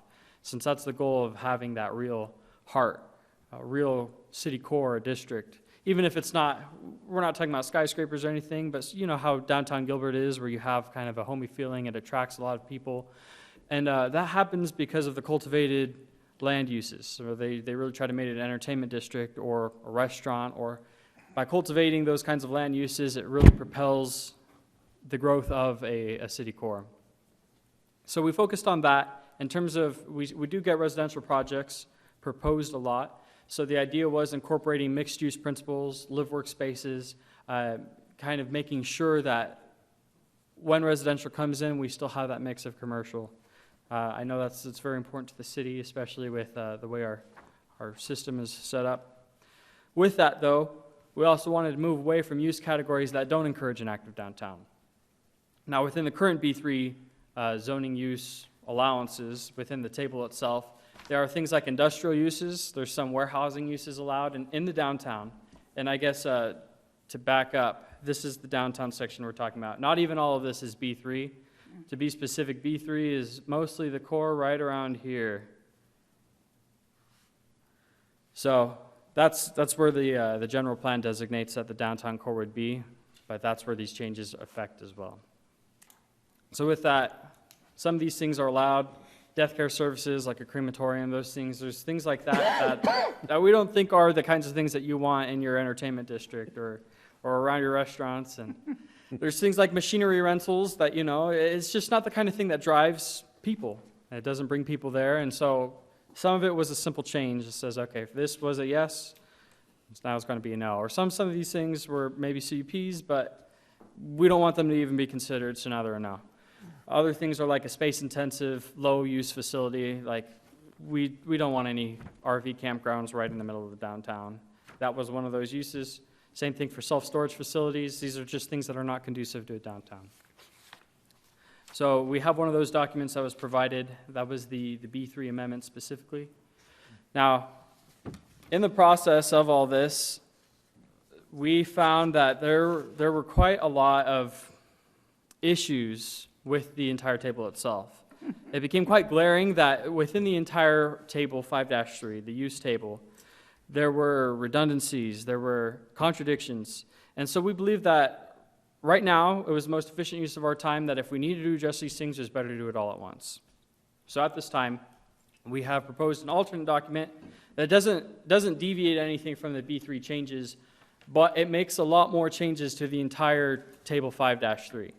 Since that's the goal of having that real heart, a real city core district. Even if it's not, we're not talking about skyscrapers or anything, but you know how downtown Gilbert is, where you have kind of a homey feeling, it attracts a lot of people. And that happens because of the cultivated land uses. So they really try to make it an entertainment district or a restaurant, or by cultivating those kinds of land uses, it really propels the growth of a city core. So we focused on that in terms of, we do get residential projects proposed a lot. So the idea was incorporating mixed-use principles, live-work spaces, kind of making sure that when residential comes in, we still have that mix of commercial. I know it's very important to the city, especially with the way our system is set up. With that, though, we also wanted to move away from use categories that don't encourage an active downtown. Now, within the current B3 zoning use allowances within the table itself, there are things like industrial uses. There's some warehousing uses allowed in the downtown. And I guess to back up, this is the downtown section we're talking about. Not even all of this is B3. To be specific, B3 is mostly the core right around here. So that's where the general plan designates that the downtown core would be, but that's where these changes affect as well. So with that, Some of these things are allowed. Death care services, like a crematorium, those things, there's things like that we don't think are the kinds of things that you want in your entertainment district or around your restaurants. And there's things like machinery rentals that, it's just not the kind of thing that drives people. It doesn't bring people there. And so some of it was a simple change. It says, okay, if this was a yes, now it's going to be a no. Or some of these things were maybe CUPs, but we don't want them to even be considered, so now they're a no. Other things are like a space-intensive, low-use facility. Like, we don't want any RV campgrounds right in the middle of the downtown. That was one of those uses. Same thing for self-storage facilities. These are just things that are not conducive to a downtown. So we have one of those documents that was provided. That was the B3 amendment specifically. Now, in the process of all this, we found that there were quite a lot of issues with the entire table itself. It became quite glaring that within the entire table 5-3, the use table, there were redundancies, there were contradictions. And so we believe that right now it was the most efficient use of our time, that if we needed to adjust these things, it was better to do it all at once. So at this time, we have proposed an alternate document that doesn't deviate anything from the B3 changes, but it makes a lot more changes to the entire table 5-3.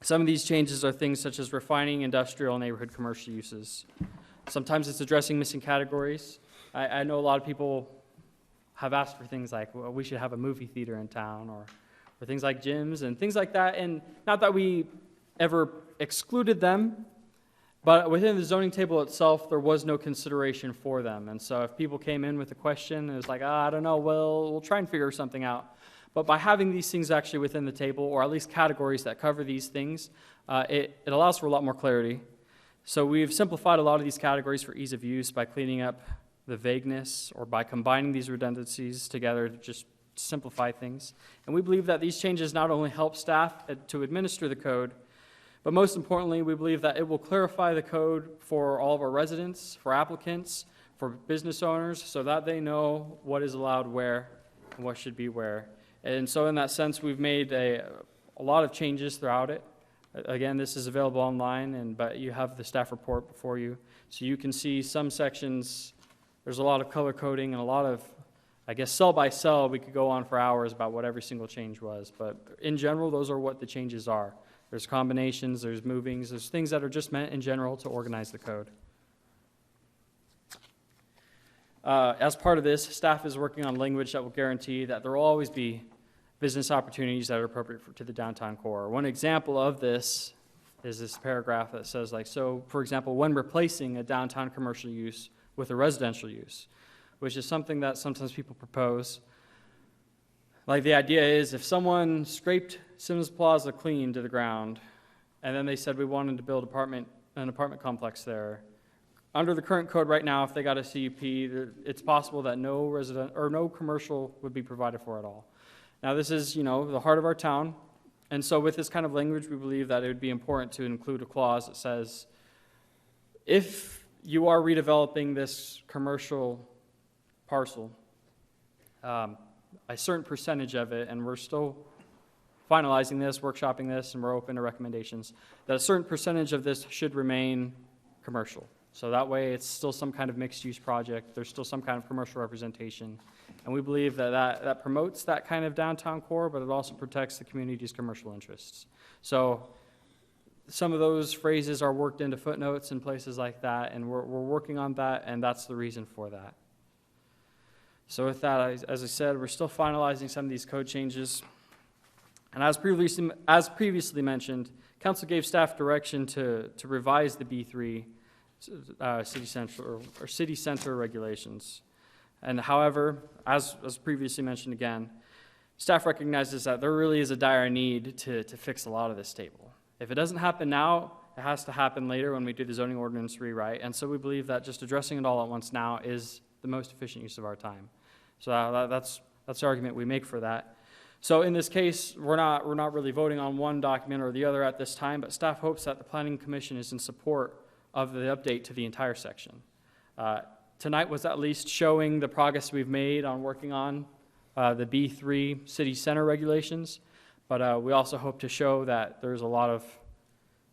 Some of these changes are things such as refining industrial and neighborhood commercial uses. Sometimes it's addressing missing categories. I know a lot of people have asked for things like, well, we should have a movie theater in town, or things like gyms and things like that. And not that we ever excluded them, but within the zoning table itself, there was no consideration for them. And so if people came in with a question, it was like, I don't know, well, we'll try and figure something out. But by having these things actually within the table, or at least categories that cover these things, it allows for a lot more clarity. So we've simplified a lot of these categories for ease of use by cleaning up the vagueness, or by combining these redundancies together to just simplify things. And we believe that these changes not only help staff to administer the code, but most importantly, we believe that it will clarify the code for all of our residents, for applicants, for business owners, so that they know what is allowed where and what should be where. And so in that sense, we've made a lot of changes throughout it. Again, this is available online, but you have the staff report before you. So you can see some sections, there's a lot of color coding and a lot of, I guess, cell by cell, we could go on for hours about what every single change was. But in general, those are what the changes are. There's combinations, there's movings, there's things that are just meant in general to organize the code. As part of this, staff is working on language that will guarantee that there will always be business opportunities that are appropriate to the downtown core. One example of this is this paragraph that says, so for example, when replacing a downtown commercial use with a residential use, which is something that sometimes people propose. Like, the idea is if someone scraped Sims Plaza clean to the ground, and then they said we wanted to build an apartment complex there, under the current code right now, if they got a CUP, it's possible that no commercial would be provided for at all. Now, this is, the heart of our town, and so with this kind of language, we believe that it would be important to include a clause that says, if you are redeveloping this commercial parcel, a certain percentage of it, and we're still finalizing this, workshopping this, and we're open to recommendations, that a certain percentage of this should remain commercial. So that way it's still some kind of mixed-use project, there's still some kind of commercial representation. And we believe that promotes that kind of downtown core, but it also protects the community's commercial interests. So some of those phrases are worked into footnotes and places like that, and we're working on that, and that's the reason for that. So with that, as I said, we're still finalizing some of these code changes. And as previously mentioned, council gave staff direction to revise the B3 city center regulations. And however, as previously mentioned again, staff recognizes that there really is a dire need to fix a lot of this table. If it doesn't happen now, it has to happen later when we do the zoning ordinance rewrite. And so we believe that just addressing it all at once now is the most efficient use of our time. So that's the argument we make for that. So in this case, we're not really voting on one document or the other at this time, but staff hopes that the Planning Commission is in support of the update to the entire section. Tonight was at least showing the progress we've made on working on the B3 city center regulations, but we also hope to show that there's a lot of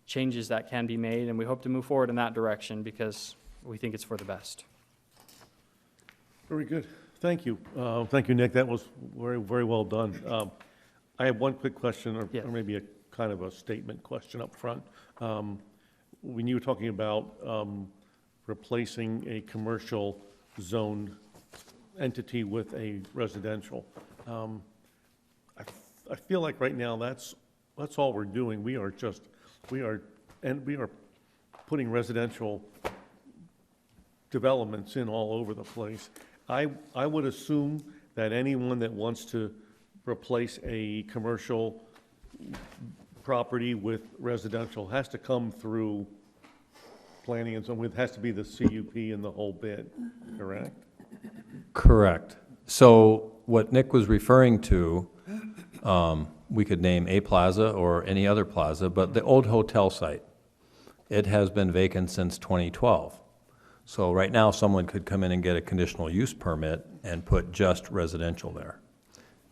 changes that can be made, and we hope to move forward in that direction because we think it's for the best. Very good. Thank you. Thank you, Nick. That was very, very well done. I have one quick question, or Yes. or maybe a kind of a statement question up front. When you were talking about replacing a commercial zoned entity with a residential, I feel like right now that's all we're doing. We are putting residential developments in all over the place. I would assume that anyone that wants to replace a commercial property with residential has to come through planning and so it has to be the CUP and the whole bit, correct? Correct. So what Nick was referring to, we could name a plaza or any other plaza, but the old hotel site, it has been vacant since 2012. So right now, someone could come in and get a conditional use permit and put just residential there.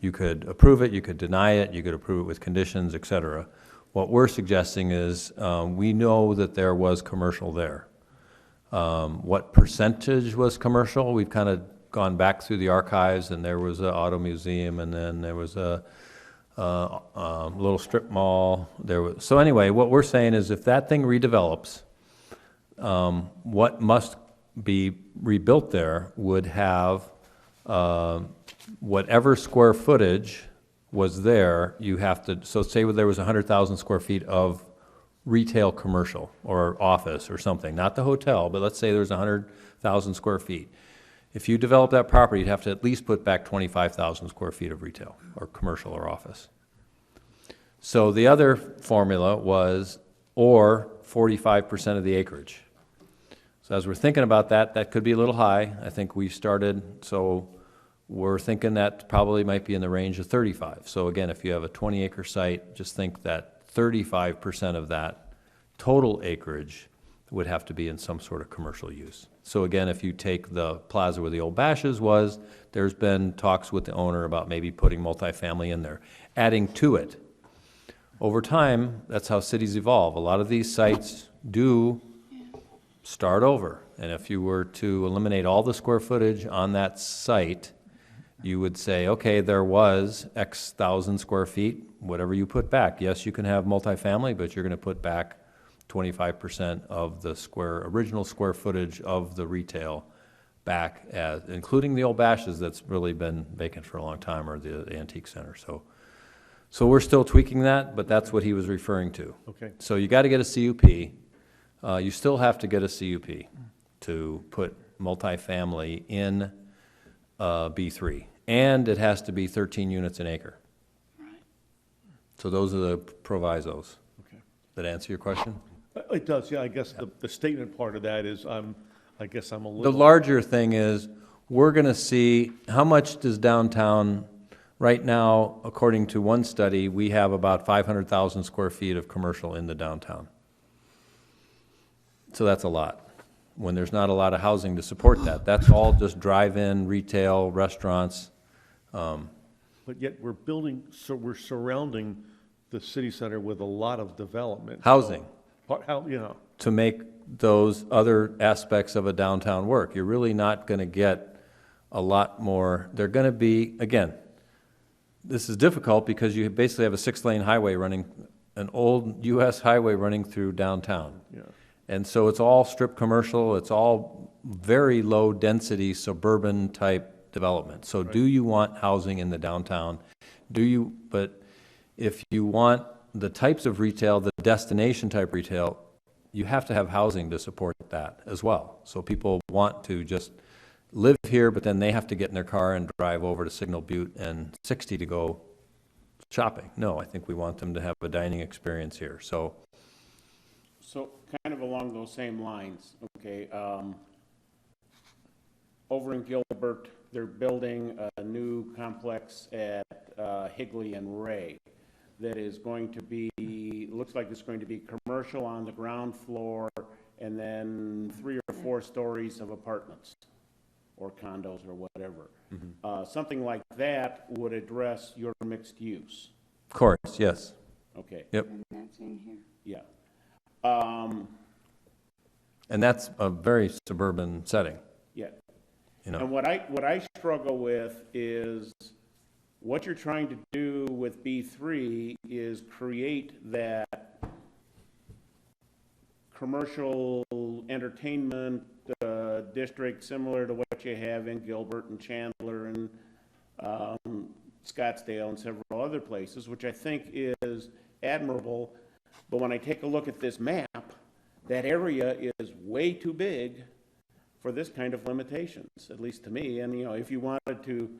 You could approve it, you could deny it, you could approve it with conditions, et cetera. What we're suggesting is, we know that there was commercial there. What percentage was commercial? We've kind of gone back through the archives, and there was an auto museum, and then there was a little strip mall. So anyway, what we're saying is if that thing redevelops, what must be rebuilt there would have whatever square footage was there, you have to, so say there was 100,000 square feet of retail commercial or office or something, not the hotel, but let's say there's 100,000 square feet. If you develop that property, you'd have to at least put back 25,000 square feet of retail or commercial or office. So the other formula was, or 45% of the acreage. So as we're thinking about that, that could be a little high. I think we started, so we're thinking that probably might be in the range of 35. So again, if you have a 20-acre site, just think that 35% of that total acreage would have to be in some sort of commercial use. So again, if you take the plaza where the old Bashes was, there's been talks with the owner about maybe putting multifamily in there, adding to it. Over time, that's how cities evolve. A lot of these sites do start over. And if you were to eliminate all the square footage on that site, you would say, okay, there was X thousand square feet, whatever you put back. Yes, you can have multifamily, but you're going to put back 25% of the original square footage of the retail back, including the old Bashes that's really been vacant for a long time, or the Antique Center. So we're still tweaking that, but that's what he was referring to. Okay. So you got to get a CUP. You still have to get a CUP to put multifamily in B3. And it has to be 13 units an acre. So those are the provisos. Okay. That answer your question? It does, yeah. I guess the statement part of that is I guess I'm a little. The larger thing is, we're going to see how much does downtown, right now, according to one study, we have about 500,000 square feet of commercial in the downtown. So that's a lot. When there's not a lot of housing to support that. That's all just drive-in, retail, restaurants. But yet we're building, so we're surrounding the city center with a lot of development. Housing. How. To make those other aspects of a downtown work. You're really not going to get a lot more. They're going to be, again, this is difficult because you basically have a 6-lane highway running, an old U.S. highway running through downtown. Yeah. And so it's all strip commercial, it's all very low density suburban type development. So do you want housing in the downtown? But if you want the types of retail, the destination type retail, you have to have housing to support that as well. So people want to just live here, but then they have to get in their car and drive over to Signal Butte and 60 to go shopping. No, I think we want them to have a dining experience here. So kind of along those same lines, okay, over in Gilbert, they're building a new complex at Higley and Ray that is going to be, looks like it's going to be commercial on the ground floor and then 3 or 4 stories of apartments or condos or whatever. Mm-hmm. Something like that would address your mixed use. of course, yes. Okay. Yep. And that's in here. Yeah. Um, And that's a very suburban setting, yeah. you know? And what I struggle with is what you're trying to do with B3 is create that commercial entertainment district similar to what you have in Gilbert and Chandler and Scottsdale and several other places, which I think is admirable. But when I take a look at this map, that area is way too big for this kind of limitations, at least to me. And, you know, if you wanted to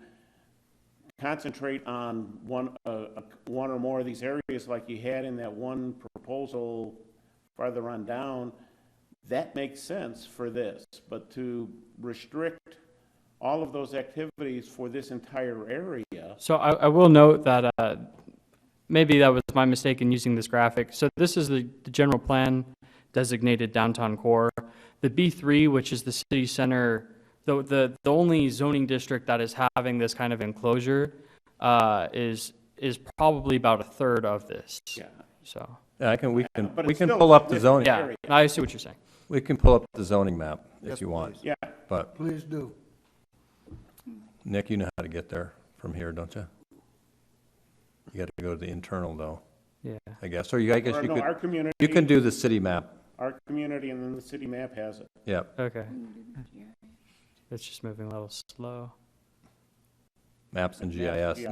concentrate on one or more of these areas like you had in that one proposal farther on down, that makes sense for this. But to restrict all of those activities for this entire area, So I will note that maybe that was my mistake in using this graphic. So this is the general plan designated downtown core. The B3, which is the city center, the only zoning district that is having this kind of enclosure is probably about a third of this. yeah. So, Yeah, we But can it's still pull up the significant zoning, yeah, area. I see what you're saying. we can pull up the zoning map if you want, Yeah, but Please do. Nick, you know how to get there from here, don't you? You got to go to the internal though, Yeah. I guess, or I guess or you no, could, our community, you can do the city map, our community, and then the city map has it. yeah. Okay. It's just moving a little slow. Maps and GIS,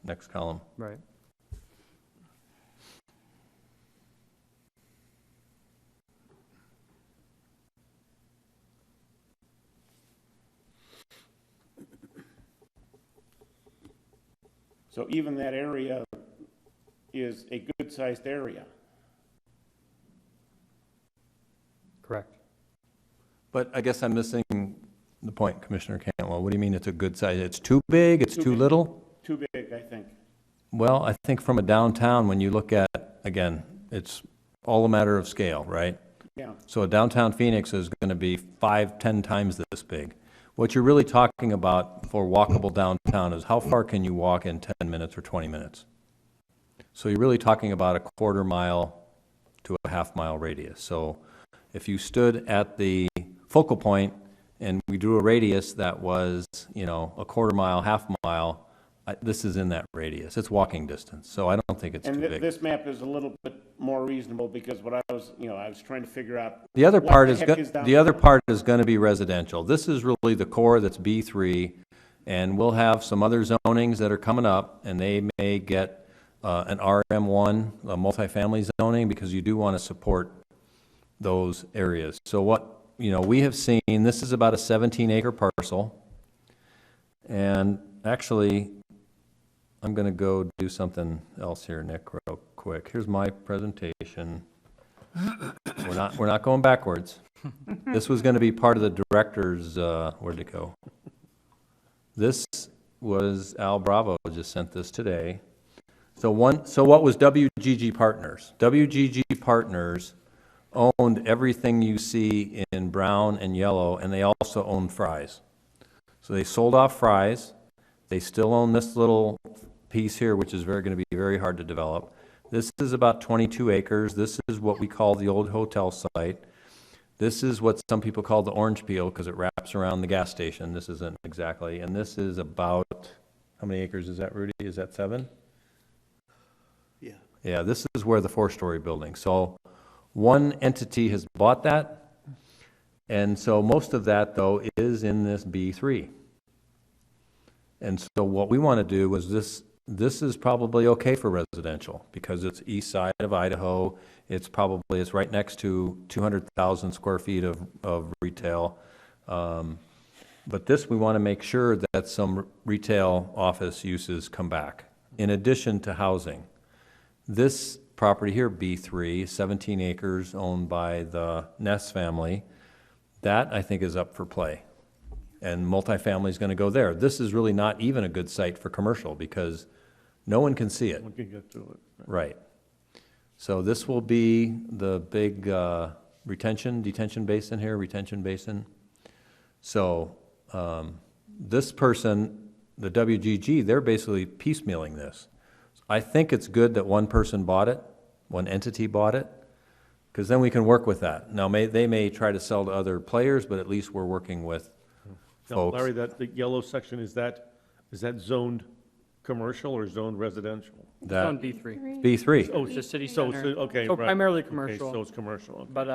next column. Right. So even that area is a good-sized area. Correct. But I guess I'm missing the point, Commissioner Cantwell. What do you mean it's a good size? It's too big, it's Too too big. little? Too big, I think. Well, I think from a downtown, when you look at, again, it's all a matter of scale, right? Yeah. So a downtown Phoenix is going to be 5-10 times this big. What you're really talking about for walkable downtown is how far can you walk in 10 minutes or 20 minutes? So you're really talking about a quarter mile to a half mile radius. So if you stood at the focal point and we drew a radius that was, you know, a quarter mile, half mile, this is in that radius. It's walking distance. So I don't think it's too And big. this map is a little bit more reasonable because what I was trying to figure out. The other what part the is, heck down the other there? part is going to be residential. This is really the core that's B3, and we'll have some other zonings that are coming up, and they may get an RM1, a multifamily zoning, because you do want to support those areas. So what, we have seen, this is about a 17-acre parcel, and actually, I'm going to go do something else here, Nick, real quick. Here's my presentation. We're not going backwards. This was going to be part of the director's, where'd it go? This was, Al Bravo just sent this today. So what was WGG Partners? WGG Partners owned everything you see in brown and yellow, and they also owned Fry's. So they sold off Fry's. They still own this little piece here, which is going to be very hard to develop. This is about 22 acres. This is what we call the old hotel site. This is what some people call the orange peel because it wraps around the gas station. This isn't exactly. And this is about, how many acres is that, Rudy? Is that 7? Yeah. Yeah, this is where the 4-story building. So one entity has bought that. And so most of that, though, is in this B3. And so what we want to do is this is probably okay for residential because it's east side of Idaho. It's right next to 200,000 square feet of retail. But this, we want to make sure that some retail office uses come back in addition to housing. This property here, B3, 17 acres owned by the Ness family, that I think is up for play. And multifamily is going to go there. This is really not even a good site for commercial because no one can see it. We can get to it. Right. So this will be the big detention basin here, retention basin. So this person, the WGG, they're basically piecemealing this. I think it's good that one person bought it, one entity bought it, Because then we can work with that. Now, they may try to sell to other players, but at least we're working with Now, folks. Larry, the yellow section, is that zoned commercial or zoned residential? It's on That, B3. B3. Oh, It's just city so, center. okay, So right. primarily Okay, commercial. so it's commercial, okay. But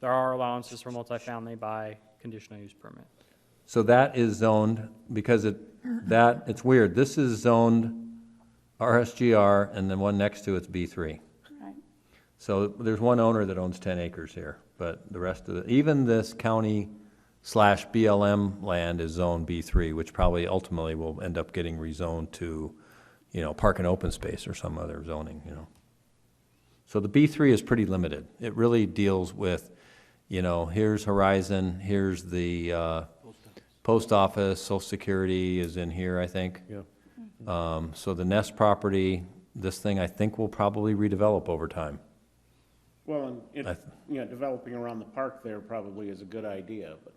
there are allowances for multifamily by conditional use permit. So that is zoned, because it's weird. This is zoned RSGR, and then one next to it's B3. Right. So there's one owner that owns 10 acres here, but the rest of it, even this county/BLM land is zone B3, which probably ultimately will end up getting rezoned to, park and open space or some other zoning, So the B3 is pretty limited. It really deals with, here's Horizon, here's the post office, Social Security is in here, I think. Yeah. So the Nest property, this thing I think will probably redevelop over time. Well, and developing around the park there probably is a good idea, but.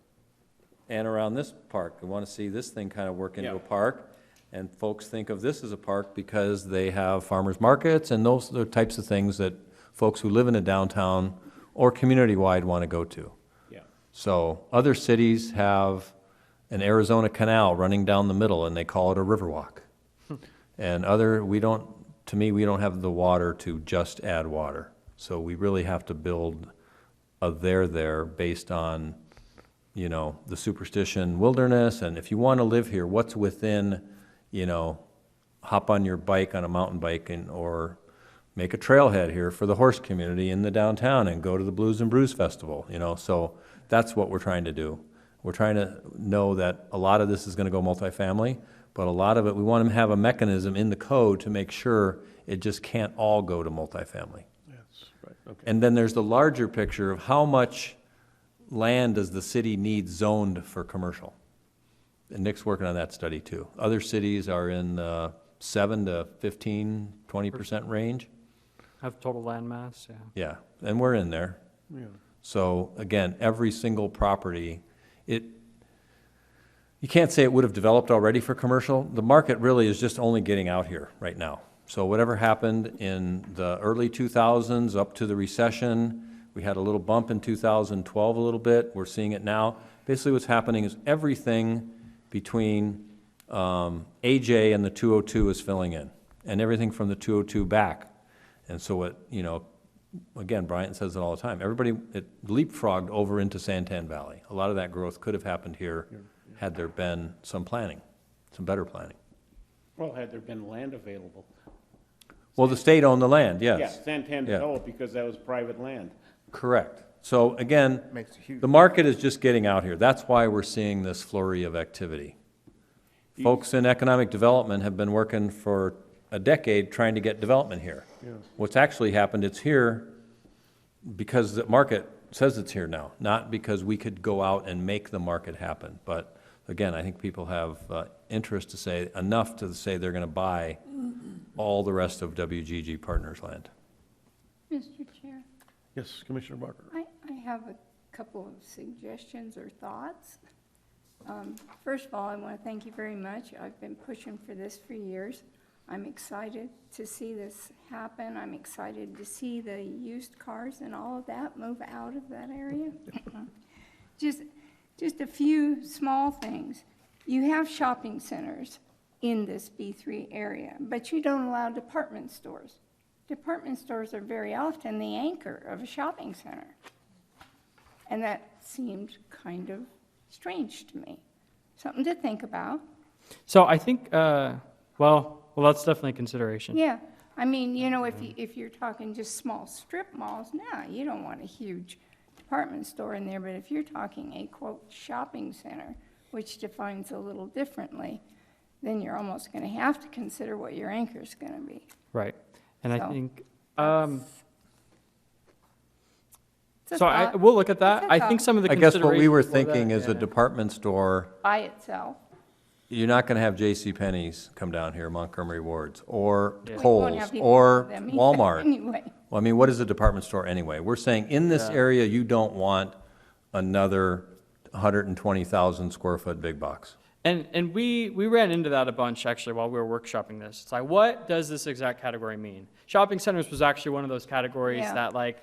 And around this park, we want to see this thing kind of work into Yeah. a park. And folks think of this as a park because they have farmers markets and those are the types of things that folks who live in a downtown or community-wide want to go to. Yeah. So other cities have an Arizona canal running down the middle and they call it a riverwalk. And we don't have the water to just add water. So we really have to build a there based on, the superstition wilderness. And if you want to live here, what's within, hop on your bike on a mountain bike or make a trailhead here for the horse community in the downtown and go to the Blues and Brews Festival, So that's what we're trying to do. We're trying to know that a lot of this is going to go multifamily, but a lot of it, we want to have a mechanism in the code to make sure it just can't all go to multifamily. Yes, right, okay. And then there's the larger picture of how much land does the city need zoned for commercial? And Nick's working on that study too. Other cities are in the 7 to 15, 20% range. Have total land mass, yeah. Yeah, and we're in there. Yeah. So again, every single property, you can't say it would have developed already for commercial. The market really is just only getting out here right now. So whatever happened in the early 2000s up to the recession, we had a little bump in 2012 a little bit. We're seeing it now. Basically what's happening is everything between AJ and the 202 is filling in, and everything from the 202 back. And so again, Bryant says it all the time, it leapfrogged over into Santan Valley. A lot of that growth could have happened here had there been some planning, some better planning. Well, had there been land available. Well, the state owned the land, Yeah, yes. Santan Yeah. developed because that was private land. Correct. So again, Makes a huge. the market is just getting out here. That's why we're seeing this flurry of activity. Folks in economic development have been working for a decade trying to get development here. Yeah. What's actually happened, it's here because the market says it's here now, not because we could go out and make the market happen. But again, I think people have interest to say, enough to say they're going to buy all the rest of WGG Partners land. Mr. Chair, Yes, Commissioner Barker. I have a couple of suggestions or thoughts. First of all, I want to thank you very much. I've been pushing for this for years. I'm excited to see this happen. I'm excited to see the used cars and all of that move out of that area. Just a few small things. You have shopping centers in this B3 area, but you don't allow department stores. Department stores are very often the anchor of a shopping center. And that seemed kind of strange to me. Something to think about. So I think, well, that's definitely a consideration. Yeah, I mean, if you're talking just small strip malls, no, you don't want a huge department store in there, but if you're talking a, quote, shopping center, which defines a little differently, then you're almost going to have to consider what your anchor's going to be. Right. And I So, think, It's a so thought we'll look at that. It's a I think thought. some of the I guess what we were considerations for that, thinking is a yeah. department store, by itself. you're not going to have JCPenney's come down here, Montgomery Wards, or Yeah. We won't Kohl's, have people or with them either, Walmart. Anyway, Well, I mean, what is a department store anyway? We're saying in this Yeah. area, you don't want another 120,000 square foot big box. And we ran into that a bunch, actually, while we were workshopping this. It's like, what does this exact category mean? Shopping centers was actually one of those categories Yeah. that, like,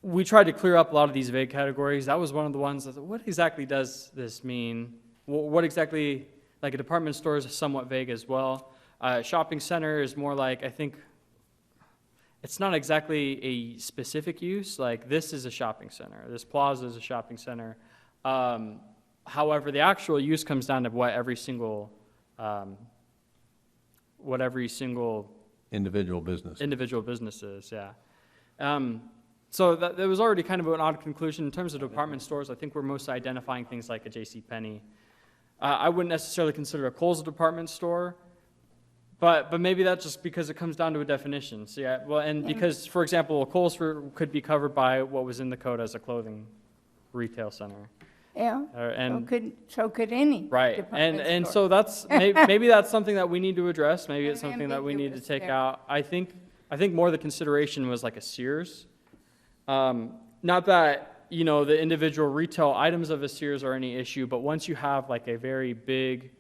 we tried to clear up a lot of these vague categories. That was one of the ones that, what exactly does this mean? What exactly, like a department store is somewhat vague as well. Shopping center is more like, I think, it's not exactly a specific use, like this is a shopping center, this plaza is a shopping center. However, the actual use comes down to what every single Individual business. individual business is, yeah. So that was already kind of an odd conclusion. In terms of department stores, I think we're mostly identifying things like a JCPenney. I wouldn't necessarily consider a Kohl's a department store, but maybe that's just because it comes down to a definition. So yeah, well, and because, for example, a Kohl's could be covered by what was in the code as a clothing retail center. Yeah, And so could any right, department and store. so that's maybe that's something that we need to address. Maybe it's something that we need to Ambiguous take there. out. I think more the consideration was like a Sears. Not that the individual retail items of a Sears are any issue, but once you have like a very big,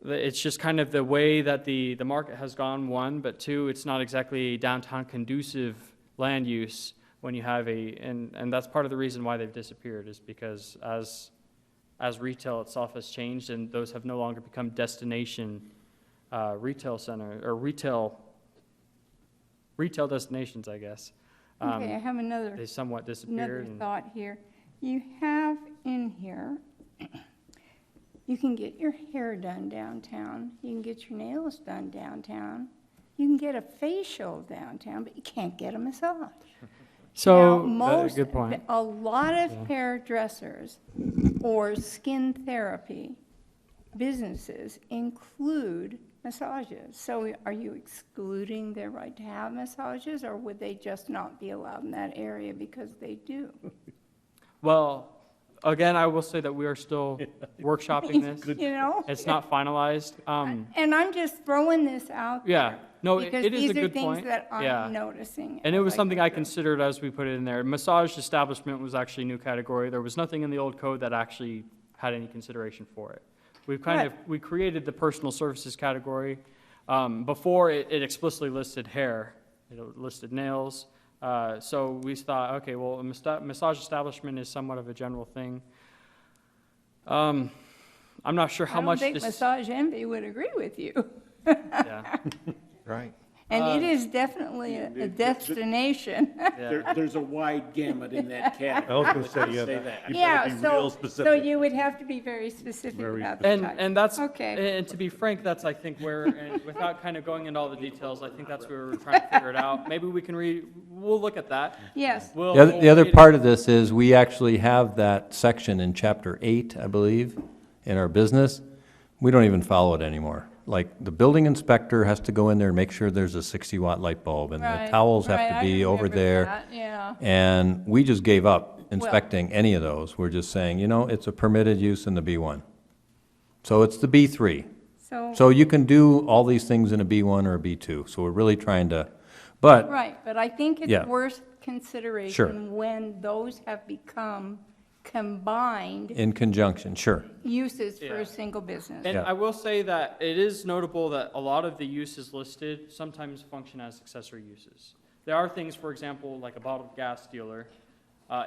it's just kind of the way that the market has gone. One, but two, it's not exactly a downtown conducive land use. When you have and that's part of the reason why they've disappeared, is because as retail itself has changed and those have no longer become destination retail center or retail destinations, I guess. Okay, I have They somewhat disappeared. another thought here. You have in here, you can get your hair done downtown, you can get your nails done downtown, you can get a facial downtown, but you can't get a massage. So, Now, good point. A lot of hairdressers or skin therapy businesses include massages. So are you excluding their right to have massages, or would they just not be allowed in that area because they do? Well, again, I will say that we are still workshopping this. You know? It's not finalized. And I'm just throwing this out there. Yeah, no, it is a good Because these are point. things that Yeah. I'm noticing. And it as was I something go I through. considered as we put it in there. Massage establishment was actually a new category. There was nothing in the old code that actually had any consideration for it. We created the personal services category. Before it explicitly listed hair, it listed nails. So we thought, okay, well, a massage establishment is somewhat of a general thing. I'm not sure how much I don't this. think Massage Envy would agree with you. Yeah, Right. And it is definitely a destination. yeah. There's a wide gamut in that I category. was gonna say, Let's yeah, say that. you Yeah, better be real so specific. you would have to be very specific Very about the type. And that's, Okay. and to be frank, that's, I think, where, and without kind of going into all the details, I think that's where we're trying to figure it out. Maybe we can we'll look at that. Yes, The other part of this is we actually have that section in chapter 8, I believe, in our business. We don't even follow it anymore. Like, the building inspector has to go in there and make sure there's a 60-watt light bulb, and the right. towels have Right, to I be over remember there. that, yeah. And we just gave up inspecting any of those. We're just saying, it's a permitted use in the B1. So it's the B3. So you can do all these things in a B1 or a B2. So we're really trying to, but, Right, but I think Yeah. it's worth consideration when those have become combined in conjunction, sure. uses for Yeah. a single business. And Yeah. I will say that it is notable that a lot of the uses listed sometimes function as accessory uses. There are things, for example, like a bottled gas dealer.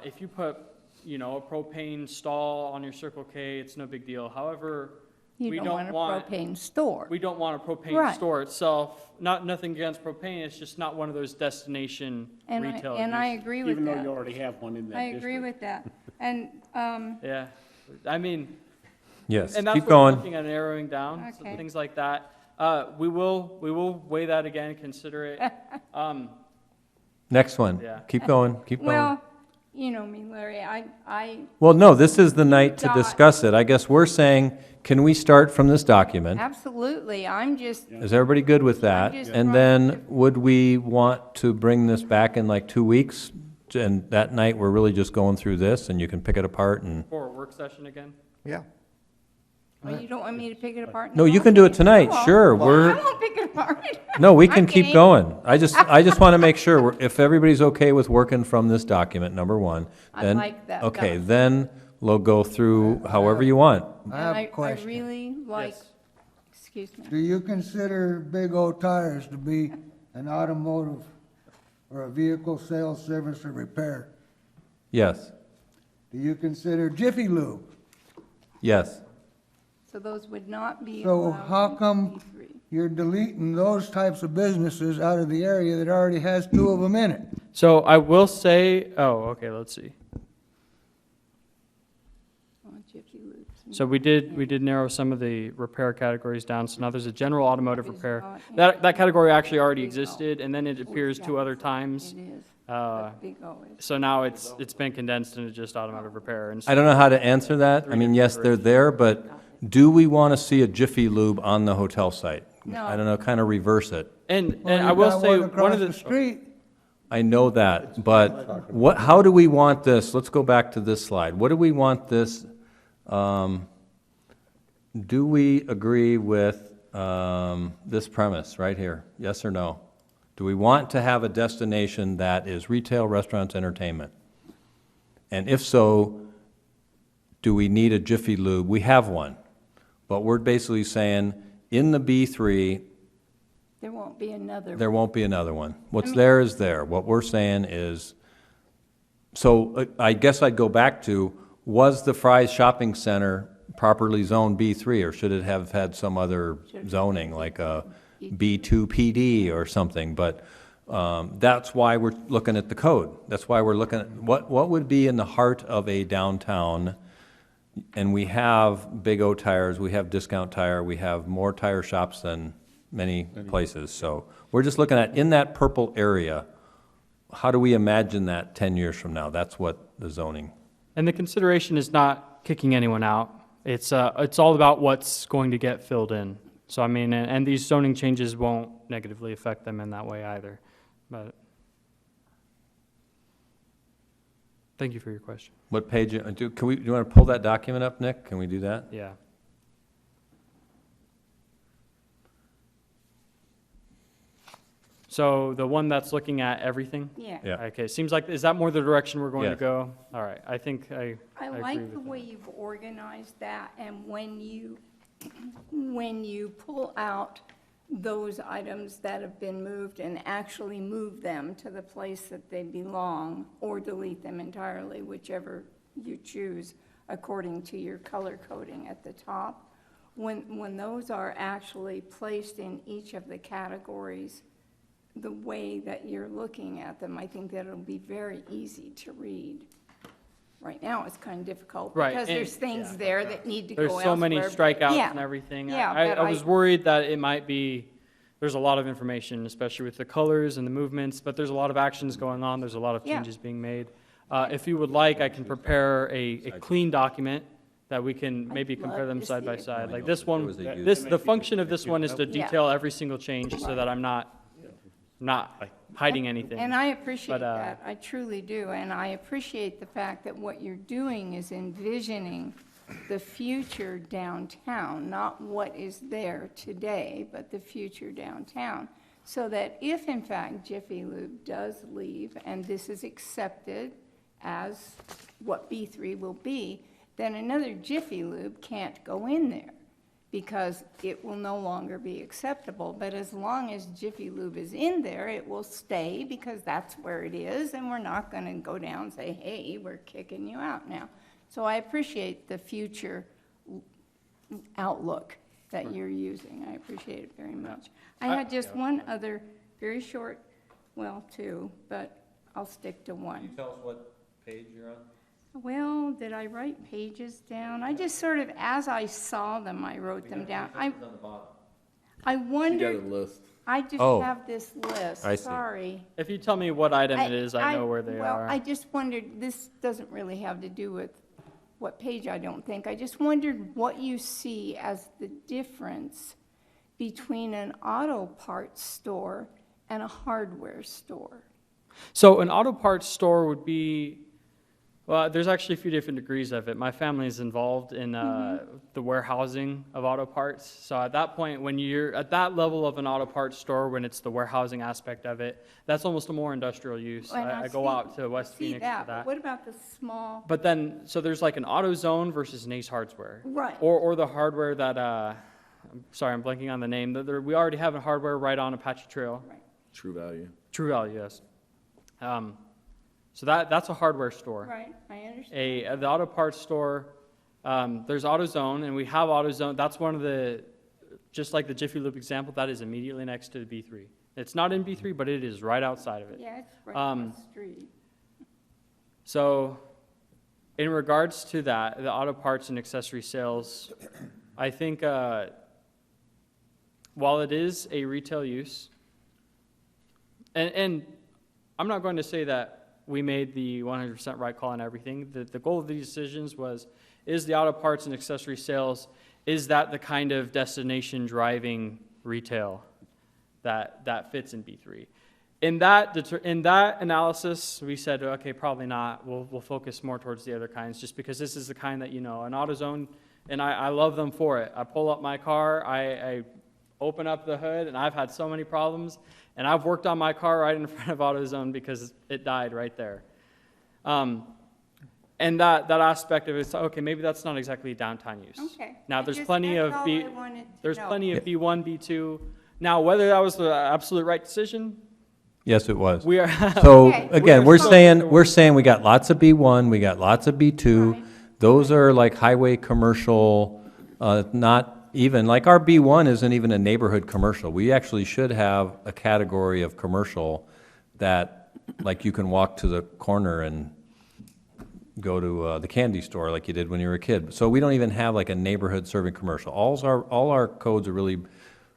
If you put, a propane stall on your Circle K, it's no big deal. However, You we don't don't want a propane store. we don't want a propane Right. store itself. Nothing against propane, it's just not one of those destination retail And I uses. agree with Even though you that. already have one in that I district. agree with that. And, Yeah, I mean, Yes, and that's keep what we're going. looking at narrowing down, so Okay. things like that. We will weigh that again, consider it. Next one. Yeah. Keep going, keep going. well, you know me, Larry, I Well, no, this is the night to Dot. discuss it. I guess we're saying, can we start from this document? absolutely, I'm just, Is everybody good with that? just And then, would we want to bring this back in like 2 weeks? And that night, we're really just going through this, and you can pick it apart and, For a work session again? Yeah. well, you don't want me to pick it apart? no, you can do it tonight, Well, sure, I we're, won't pick it apart. no, we can I'm keep kidding. going. I just want to make sure, if everybody's okay with working from this document, number one, I then, like that okay, better. then we'll go through however you want. I have a I question. really like, Yes. excuse me. Do you consider big old tires to be an automotive or a vehicle sales, service, or repair Yes. Do you consider Jiffy Lube? Yes. So those would not be So allowed how in come B3. you're deleting those types of businesses out of the area that already has two of them in it? So I will say, oh, okay, let's see. Oh, Jiffy Lubes. So we did narrow some of the repair categories down. So now there's a general automotive repair. not in That category actually already Big O. existed, and then it appears two other times. It is. Uh, But Big O is. So now it's been condensed into just automotive repair. And I don't know how to answer that. I mean, yes, they're there, but do we want to see a Jiffy Lube on the hotel site? No. I don't know, kind of reverse it. And Well, I you will got say, one one across of the the, street. I know that, but how do we want this? Let's go back to this slide. What do we want this, do we agree with this premise right here? Yes or no? Do we want to have a destination that is retail, restaurants, entertainment? And if so, do we need a Jiffy Lube? We have one, but we're basically saying, in the B3, There won't be another. there won't be another one. What's there is there. What we're saying is, so I guess I'd go back to, was the Fry's Shopping Center properly zoned B3, or should it have had some other zoning, like a B2 PD or something? But that's why we're looking at the code. That's why we're looking at, what would be in the heart of a downtown? And we have Big O Tires, we have Discount Tire, we have more tire shops than many places. So we're just looking at, in that purple area, how do we imagine that 10 years from now? That's what the zoning. and the consideration is not kicking anyone out. It's all about what's going to get filled in. So I mean, and these zoning changes won't negatively affect them in that way either. But thank you for your question. What page, do you want to pull that document up, Nick? Can we do that? Yeah. So the one that's looking at everything? Yeah. Yeah. Okay, seems like, is that more the direction we're going to Yes. go? All right, I think I I agree like with the that. way you've organized that, and when you pull out those items that have been moved and actually move them to the place that they belong, or delete them entirely, whichever you choose, according to your color coding at the top, when those are actually placed in each of the categories, the way that you're looking at them, I think that it'll be very easy to read. Right now, it's kind of difficult, Right, because and- there's things there that need to go There's elsewhere. so many strikeouts Yeah. and everything. Yeah, I but was worried that it might be, there's a lot of information, especially with the colors and the movements, but there's a lot of actions going on, there's a lot of Yeah. changes being made. If you would like, I can prepare a clean document that we can maybe compare love them to side by see it. side. Like this one, was a use. the function of this one is to Yeah. detail every single change so that I'm not hiding anything. And I appreciate But, that, I truly do, and I appreciate the fact that what you're doing is envisioning the future downtown, not what is there today, but the future downtown. So that if in fact Jiffy Lube does leave, and this is accepted as what B3 will be, then another Jiffy Lube can't go in there, because it will no longer be acceptable. But as long as Jiffy Lube is in there, it will stay, because that's where it is, and we're not going to go down and say, hey, we're kicking you out now. So I appreciate the future outlook that you're using. I appreciate it very much. I had just one other very short, well, two, but I'll stick to one. Tell us what page you're on? Well, did I write pages down? I just sort of, as I saw them, I wrote them down. I wondered, I just Oh. have this list, I see. sorry. If you tell me what item it is, I know where they Well, are. I just wondered, this doesn't really have to do with what page, I don't think. I just wondered what you see as the difference between an auto parts store and a hardware store. So an auto parts store would be, well, there's actually a few different degrees of it. My family is involved in the warehousing of auto parts. So at that point, when you're at that level of an auto parts store, when it's the warehousing aspect of it, that's almost a more industrial use. And I go see- out to West see Phoenix for but that. what about the small? But then, so there's like an AutoZone versus an Ace Hardware. Right. Or the hardware that, I'm sorry, I'm blanking on the name. We already have a hardware right on Apache Trail. Right. True value. True Value, yes. So that's a hardware store. Right, I understand. The auto parts store, there's AutoZone, and we have AutoZone. That's one of the, just like the Jiffy Lube example, that is immediately next to the B3. It's not in B3, but it is right outside of it. Yeah, it's right across the street. So, in regards to that, the auto parts and accessory sales, I think while it is a retail use, and I'm not going to say that we made the 100% right call on everything. The goal of these decisions was, is the auto parts and accessory sales, is that the kind of destination driving retail that fits in B3? In that analysis, we said, okay, probably not. We'll focus more towards the other kinds, just because this is the kind that, an AutoZone, and I love them for it. I pull up my car, I open up the hood, and I've had so many problems, and I've worked on my car right in front of AutoZone because it died right there. And that aspect of it's okay, maybe that's not exactly downtown use. Okay. Now there's plenty of That's all I wanted to there's know. plenty of B1, B2. Now whether that was the absolute right decision, Yes, it was. we are So, Okay. again, We're we're saying we got lots of B1, we got lots of B2. Right. Those are like highway commercial, not even, like our B1 isn't even a neighborhood commercial. We actually should have a category of commercial that, like, you can walk to the corner and go to the candy store like you did when you were a kid. So we don't even have like a neighborhood serving commercial. All our codes are really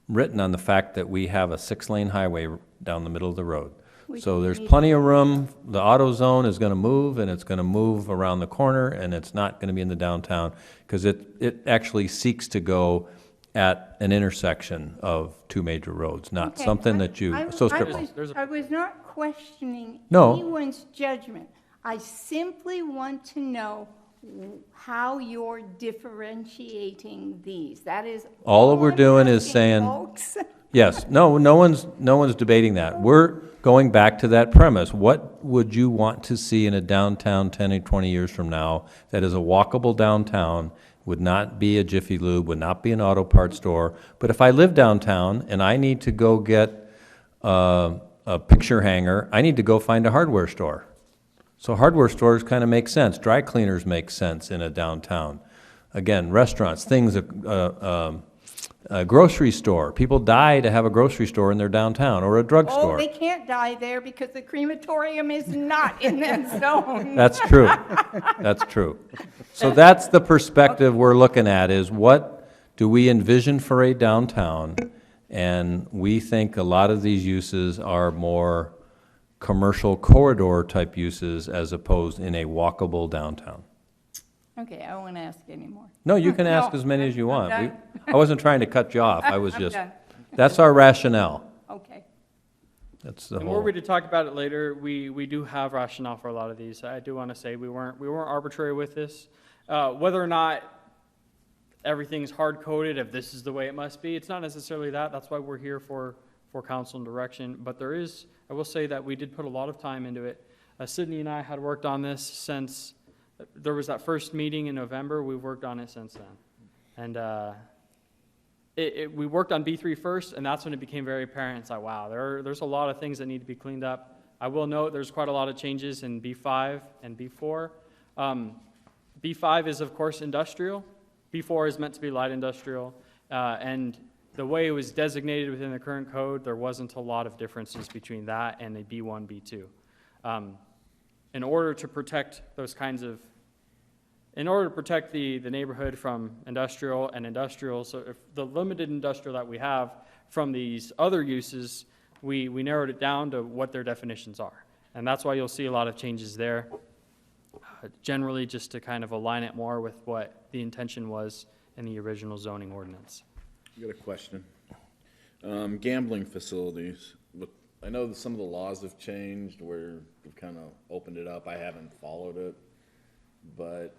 written on the fact that we have a 6-lane highway down the middle of the road. So there's plenty of room. The AutoZone is going to move, and it's going to move around the corner, and it's not going to be in the downtown, because it actually seeks to go at an intersection of two major roads, not Okay, something that you, so strip mall. There's I was not questioning No. anyone's judgment. I simply want to know how you're differentiating these. That is All we're I'm doing is asking, saying- folks. Yes, no one's debating that. We're going back to that premise. What would you want to see in a downtown 10 or 20 years from now that is a walkable downtown, would not be a Jiffy Lube, would not be an auto parts store? But if I live downtown and I need to go get a picture hanger, I need to go find a hardware store. So hardware stores kind of make sense. Dry cleaners make sense in a downtown. Again, restaurants, things, a grocery store. People die to have a grocery store in their downtown, or a Oh, drugstore. they can't die there because the crematorium is not in that zone. That's true. That's true. So that's the perspective we're looking at, is what do we envision for a downtown? And we think a lot of these uses are more commercial corridor type uses as opposed in a walkable downtown. Okay, I won't ask anymore. No, you can ask No, as many as you I'm want. done. I wasn't trying to cut you off. I was I'm just, done. that's our rationale. Okay. That's the And were whole. we to talk about it later, we do have rationale for a lot of these. I do want to say we weren't arbitrary with this. Whether or not everything's hard-coded, if this is the way it must be, it's not necessarily that. That's why we're here for counsel and direction. But there is, I will say that we did put a lot of time into it. Sydney and I had worked on this since there was that first meeting in November. We've worked on it since then. And we worked on B3 first, and that's when it became very apparent. It's like, wow, there's a lot of things that need to be cleaned up. I will note there's quite a lot of changes in B5 and B4. B5 is, of course, industrial. B4 is meant to be light industrial. And the way it was designated within the current code, there wasn't a lot of differences between that and a B1, B2. In order to protect those kinds of, in order to protect the neighborhood from industrial and industrial, so if the limited industrial that we have from these other uses, we narrowed it down to what their definitions are. And that's why you'll see a lot of changes there, generally just to kind of align it more with what the intention was in the original zoning ordinance. I got a question. Gambling facilities, but I know that some of the laws have changed where we've kind of opened it up. I haven't followed it, but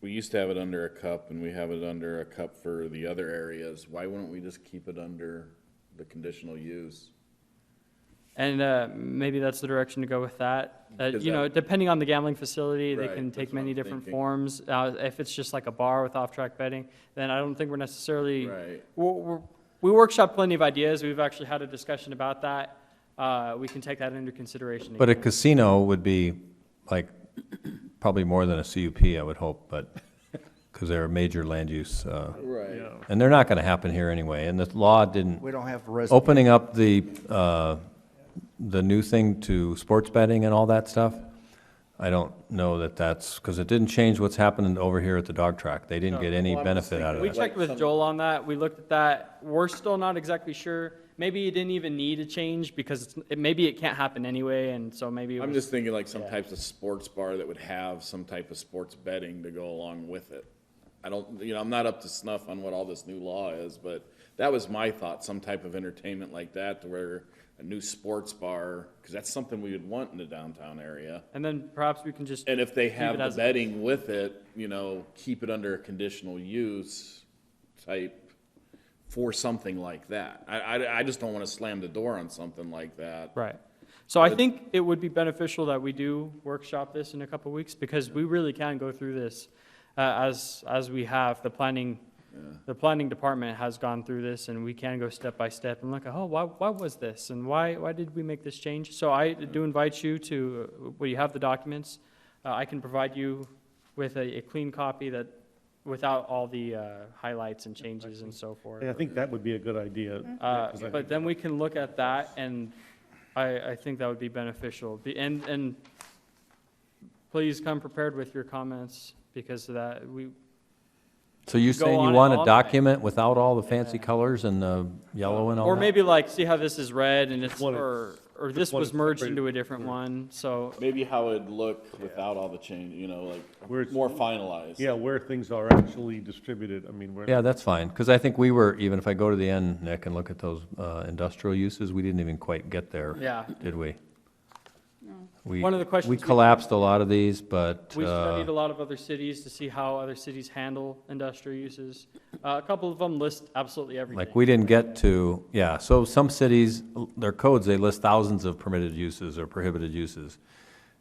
we used to have it under a cup, and we have it under a cup for the other areas. Why wouldn't we just keep it under the conditional use? And maybe that's the direction to go with that. Is You know, that- depending on the gambling facility, they Right, can that's take what many I'm different thinking. forms. If it's just like a bar with off-track betting, then I don't think we're necessarily. Right. We workshop plenty of ideas. We've actually had a discussion about that. we can take that into consideration. But a again. casino would be like, probably more than a CUP, I would hope, but, because they're a major land use, Right. and they're not gonna happen here anyway, and the law didn't, We don't have residential. opening up the new thing to sports betting and all that stuff, I don't know that that's, because it didn't change what's happening over here at the dog track. They didn't get any Well, I was benefit out of We that. checked with Joel on that. We looked at that. We're still not exactly sure. Maybe it didn't even need a change because maybe it can't happen anyway, and so maybe it I'm was, just thinking like some Yeah. types of sports bar that would have some type of sports betting to go along with it. I don't, I'm not up to snuff on what all this new law is, but that was my thought, some type of entertainment like that to where a new sports bar, because that's something we would want in the downtown area. and then perhaps we can just, And if they Leave have it the as it betting with it, keep it under a conditional use type for something like that. I just don't want to slam the door on something like that. right. So I think it would be beneficial that we do workshop this in a couple of weeks because we really can go through this as we have. The planning department has gone through this, and we can go step by step and look at, why was this, and why did we make this change? So I do invite you to, when you have the documents, I can provide you with a clean copy that, without all the highlights and changes and so forth. I think that would be a good idea. 'cause I But think- then we can look at that, and I think that would be beneficial. And please come prepared with your comments, because of that, So you're Go saying on you it want all a night. document without all the fancy colors and the yellow and all that? or maybe like, see how this is red, and it's, One is- or this one was is merged separated. into a different one, so, Maybe how it'd look without all the change, Where it's- more finalized. Yeah, where things are actually distributed, I mean, where. Yeah, that's fine, because I think we were, even if I go to the end, Nick, and look at those industrial uses, we didn't even quite get there, yeah. did we? One of the questions We we- collapsed a lot of these, but, We studied a lot of other cities to see how other cities handle industrial uses. A couple of them list absolutely everything. like, we didn't get to, yeah, so some cities, their codes, they list thousands of permitted uses or prohibited uses.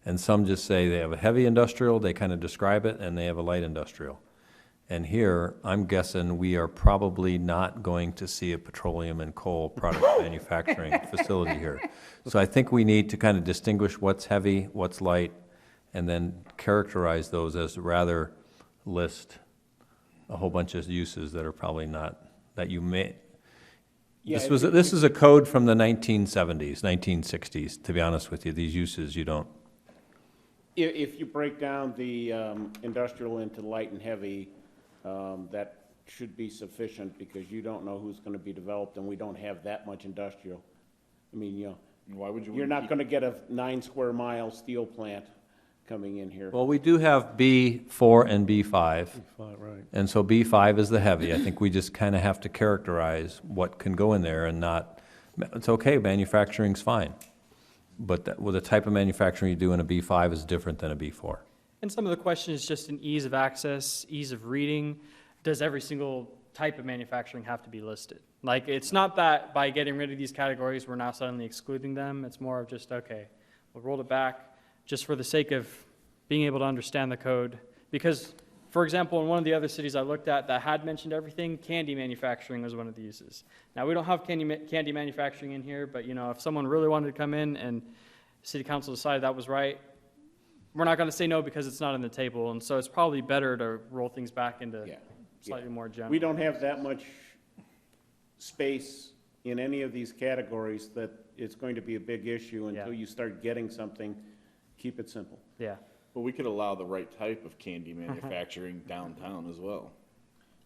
And some just say they have a heavy industrial, they kind of describe it, and they have a light industrial. And here, I'm guessing we are probably not going to see a petroleum and coal product manufacturing facility here. So I think we need to kind of distinguish what's heavy, what's light, and then characterize those as rather list a whole bunch of uses that are probably not, that you may. Yeah, This is a code from the 1970s, 1960s, to be honest with you. These uses, you don't. If you break down the industrial into light and heavy, that should be sufficient, because you don't know who's going to be developed, and we don't have that much industrial. I mean, Why would you? you're not going to get a 9-square-mile steel plant coming in here. Well, we do have B4 and B5. Right. And so B5 is the heavy. I think we just kind of have to characterize what can go in there and not, it's okay, manufacturing's fine. But with the type of manufacturing you do in a B5 is different than a B4. And some of the questions just in ease of access, ease of reading. Does every single type of manufacturing have to be listed? Like, it's not that by getting rid of these categories, we're now suddenly excluding them. It's more of just, okay, we'll roll it back just for the sake of being able to understand the code. Because, for example, in one of the other cities I looked at that had mentioned everything, candy manufacturing was one of the uses. Now, we don't have candy manufacturing in here, but, if someone really wanted to come in and city council decided that was right, we're not going to say no because it's not on the table. And so it's probably better to roll things back into slightly more general. We don't have that much space in any of these categories that it's going to be a big issue until you start getting something. Keep it simple. Yeah. But we could allow the right type of candy manufacturing downtown as well.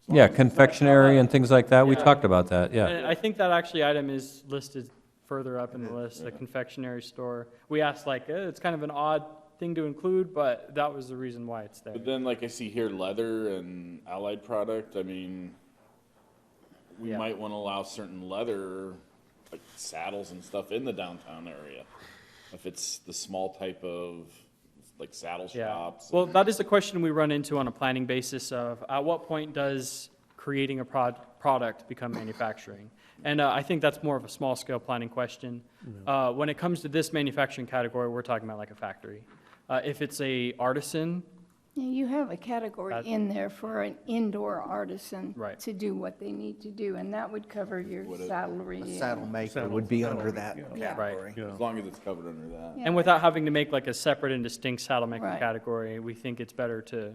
Yeah, confectionery and things like that. We Yeah. talked about that, yeah. And I think that actually item is listed further up in the list, the confectionery store. We asked it's kind of an odd thing to include, but that was the reason why it's there. But then, like I see here, leather and allied product, I mean, we Yeah. might want to allow certain leather, like saddles and stuff in the downtown area. If it's the small type of, like saddle Yeah. shops. Well, that is the question we run into on a planning basis of, at what point does creating a product become manufacturing? And I think that's more of a small-scale planning question. When it comes to this manufacturing category, we're talking about like a factory. If it's a artisan Yeah, you have a category That- in there for an indoor artisan Right. to do what they need to do, and that would cover your salary. A saddle maker Saddle- would be saddle, under that yeah. category. Yeah. As long as it's covered under that. Yeah. And without having to make like a separate and distinct saddle maker Right. category, we think it's better to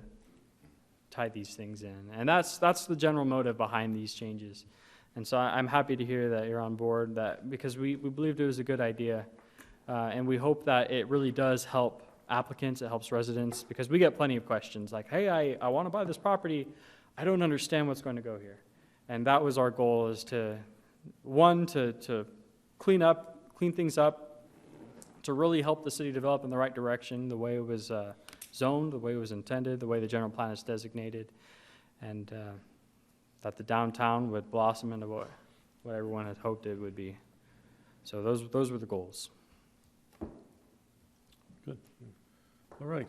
tie these things in. And that's the general motive behind these changes. And so I'm happy to hear that you're on board, that, because we believed it was a good idea. And we hope that it really does help applicants, it helps residents, because we get plenty of questions like, hey, I want to buy this property, I don't understand what's going to go here. And that was our goal, is to, one, to clean things up, to really help the city develop in the right direction, the way it was zoned, the way it was intended, the way the general plan is designated, and that the downtown would blossom into what everyone had hoped it would be. So those were the goals. Good. All right.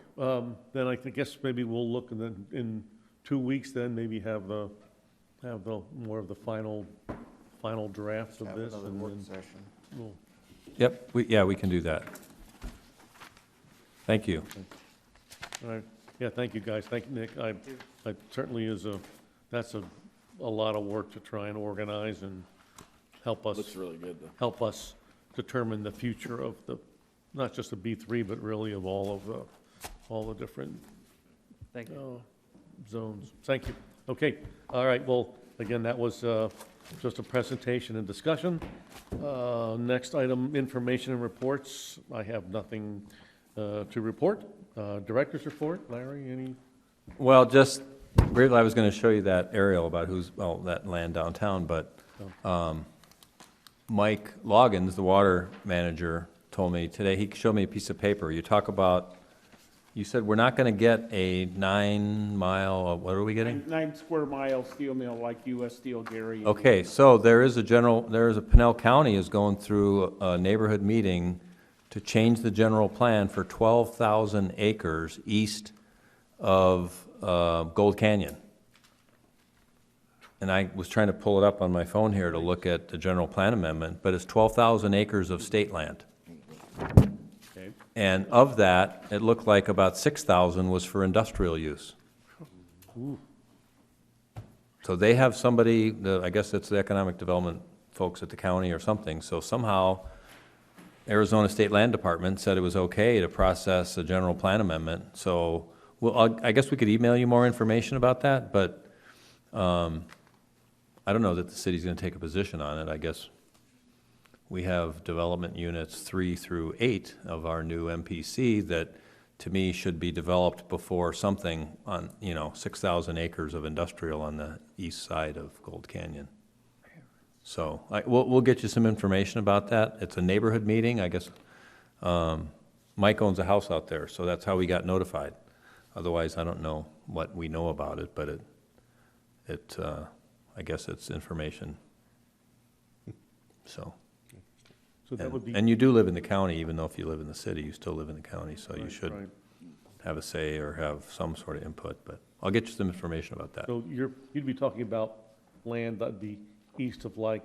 Then I guess maybe we'll look, and then in 2 weeks, then maybe have the more of the final drafts of Have this. another And work then session. we'll- Yep, we can do that. Thank you. All right. Yeah, thank you, guys. Thank you, Nick. I certainly that's a lot of work to try and organize and help us. Looks really good, though. Help us determine the future of not just the B3, but really of all the different Thank you. zones. Thank you. Okay, all right, well, again, that was just a presentation and discussion. Next item, information and reports. I have nothing to report. Director's report, Larry, any? Well, just briefly, I was going to show you that aerial about that land downtown, but Mike Loggins, the water manager, told me today, he showed me a piece of paper. You said we're not going to get a 9-mile, what are we getting? 9 square mile steel mill like U.S. Steel Gary. Okay, so there is a Pinell County is going through a neighborhood meeting to change the general plan for 12,000 acres east of Gold Canyon. And I was trying to pull it up on my phone here to look at the general plan amendment, but it's 12,000 acres of state land. Okay. And of that, it looked like about 6,000 was for industrial use. So they have somebody, I guess it's the economic development folks at the county or something, so somehow Arizona State Land Department said it was okay to process a general plan amendment. So, well, I guess we could email you more information about that, but I don't know that the city's gonna take a position on it. I guess we have development units 3 through 8 of our new MPC that, to me, should be developed before something on, 6,000 acres of industrial on the east side of Gold Canyon. So, we'll get you some information about that. It's a neighborhood meeting, I guess. Mike owns a house out there, so that's how we got notified. Otherwise, I don't know what we know about it, but I guess it's information. So. So that would be. And you do live in the county, even though if you live in the city, you still live in the county, so you Right, should right. have a say or have some sort of input, but I'll get you some information about that. So you'd be talking about land that'd be east of like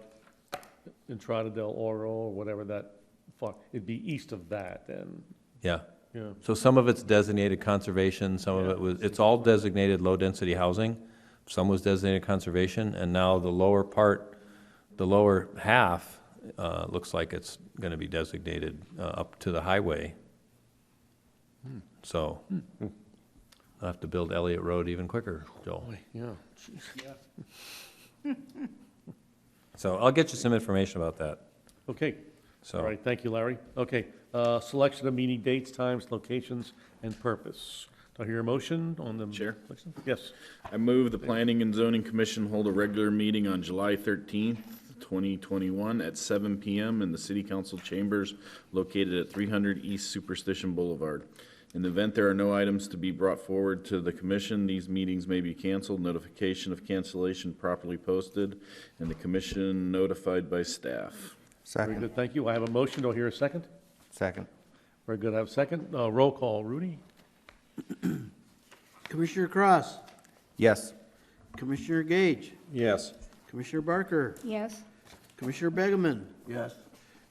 Entrada del Oro or whatever it'd be east of that then, Yeah, yeah. so some of it's designated conservation, some of it it's all designated low-density housing. Some was designated conservation, and now the lower half, looks like it's gonna be designated, up to the highway. So, I'll have to build Elliott Road even quicker, Joel. Boy, yeah. So I'll get you some information about that, Okay, so. all right, thank you, Larry. Okay, selection of meeting dates, times, locations, and purpose. Do I hear a motion on the? Chair? selection? Yes. I move the Planning and Zoning Commission hold a regular meeting on July 13th, 2021 at 7 p.m. in the City Council chambers located at 300 East Superstition Boulevard. In the event there are no items to be brought forward to the commission, these meetings may be canceled, notification of cancellation properly posted, and the commission notified by staff. Very Second. good, thank you. I have a motion. Do I hear a second? Second. Very good, I have a second. Roll call, Rudy? Commissioner Cross, Yes. Commissioner Gage, Yes. Commissioner Barker, Yes, Commissioner Begeman, Yes.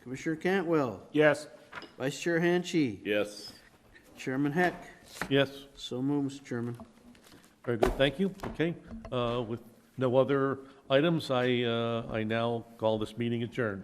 Commissioner Cantwell, Yes. Vice Chair Hanchey, Yes. Chairman Heck, Yes, So moved, Mr. Chairman. very good, thank you. Okay, with no other items, I now call this meeting adjourned.